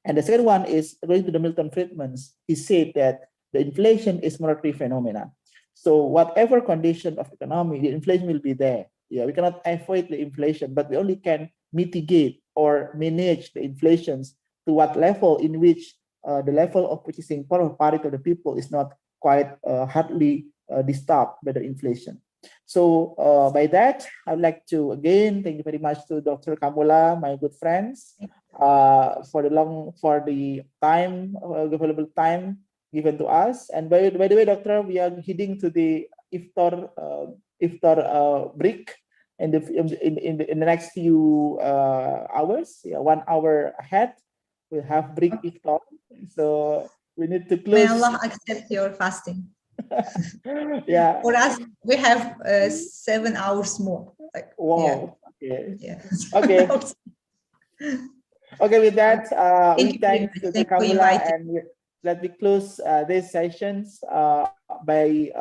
And the second one is, according to the Milton Friedman's, he said that the inflation is monetary phenomena. So whatever condition of economy, the inflation will be there. Yeah, we cannot avoid the inflation, but we only can mitigate or manage the inflations to what level in which the level of purchasing power parity of the people is not quite hardly disturbed by the inflation. So by that, I would like to again thank you very much to Dr. Kamola, my good friends, for the available time given to us. And by the way, doctor, we are heading to the iftar break in the next few hours. Yeah, 1 hour ahead, we'll have break iftar. So we need to close. May Allah accept your fasting. Yeah. For us, we have 7 hours more. Like, wow. Yeah. Okay. Okay. Okay. With that, we thank the Kamola, and let me close these sessions by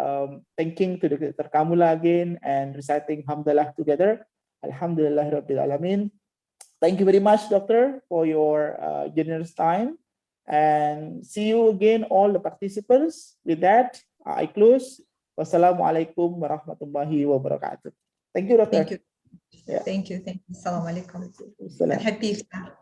thanking to Dr. Kamola again and reciting Hamdalah together. Alhamdulillah Rabbil Alamin. Thank you very much, Doctor, for your generous time. And see you again, all the participants. With that, I close. Wassalamualaikum warahmatullahi wabarakatuh. Thank you, Doctor. Thank you. Yeah. Thank you. Thank you. Assalamu alaikum. Wassalam. And happy Iftar.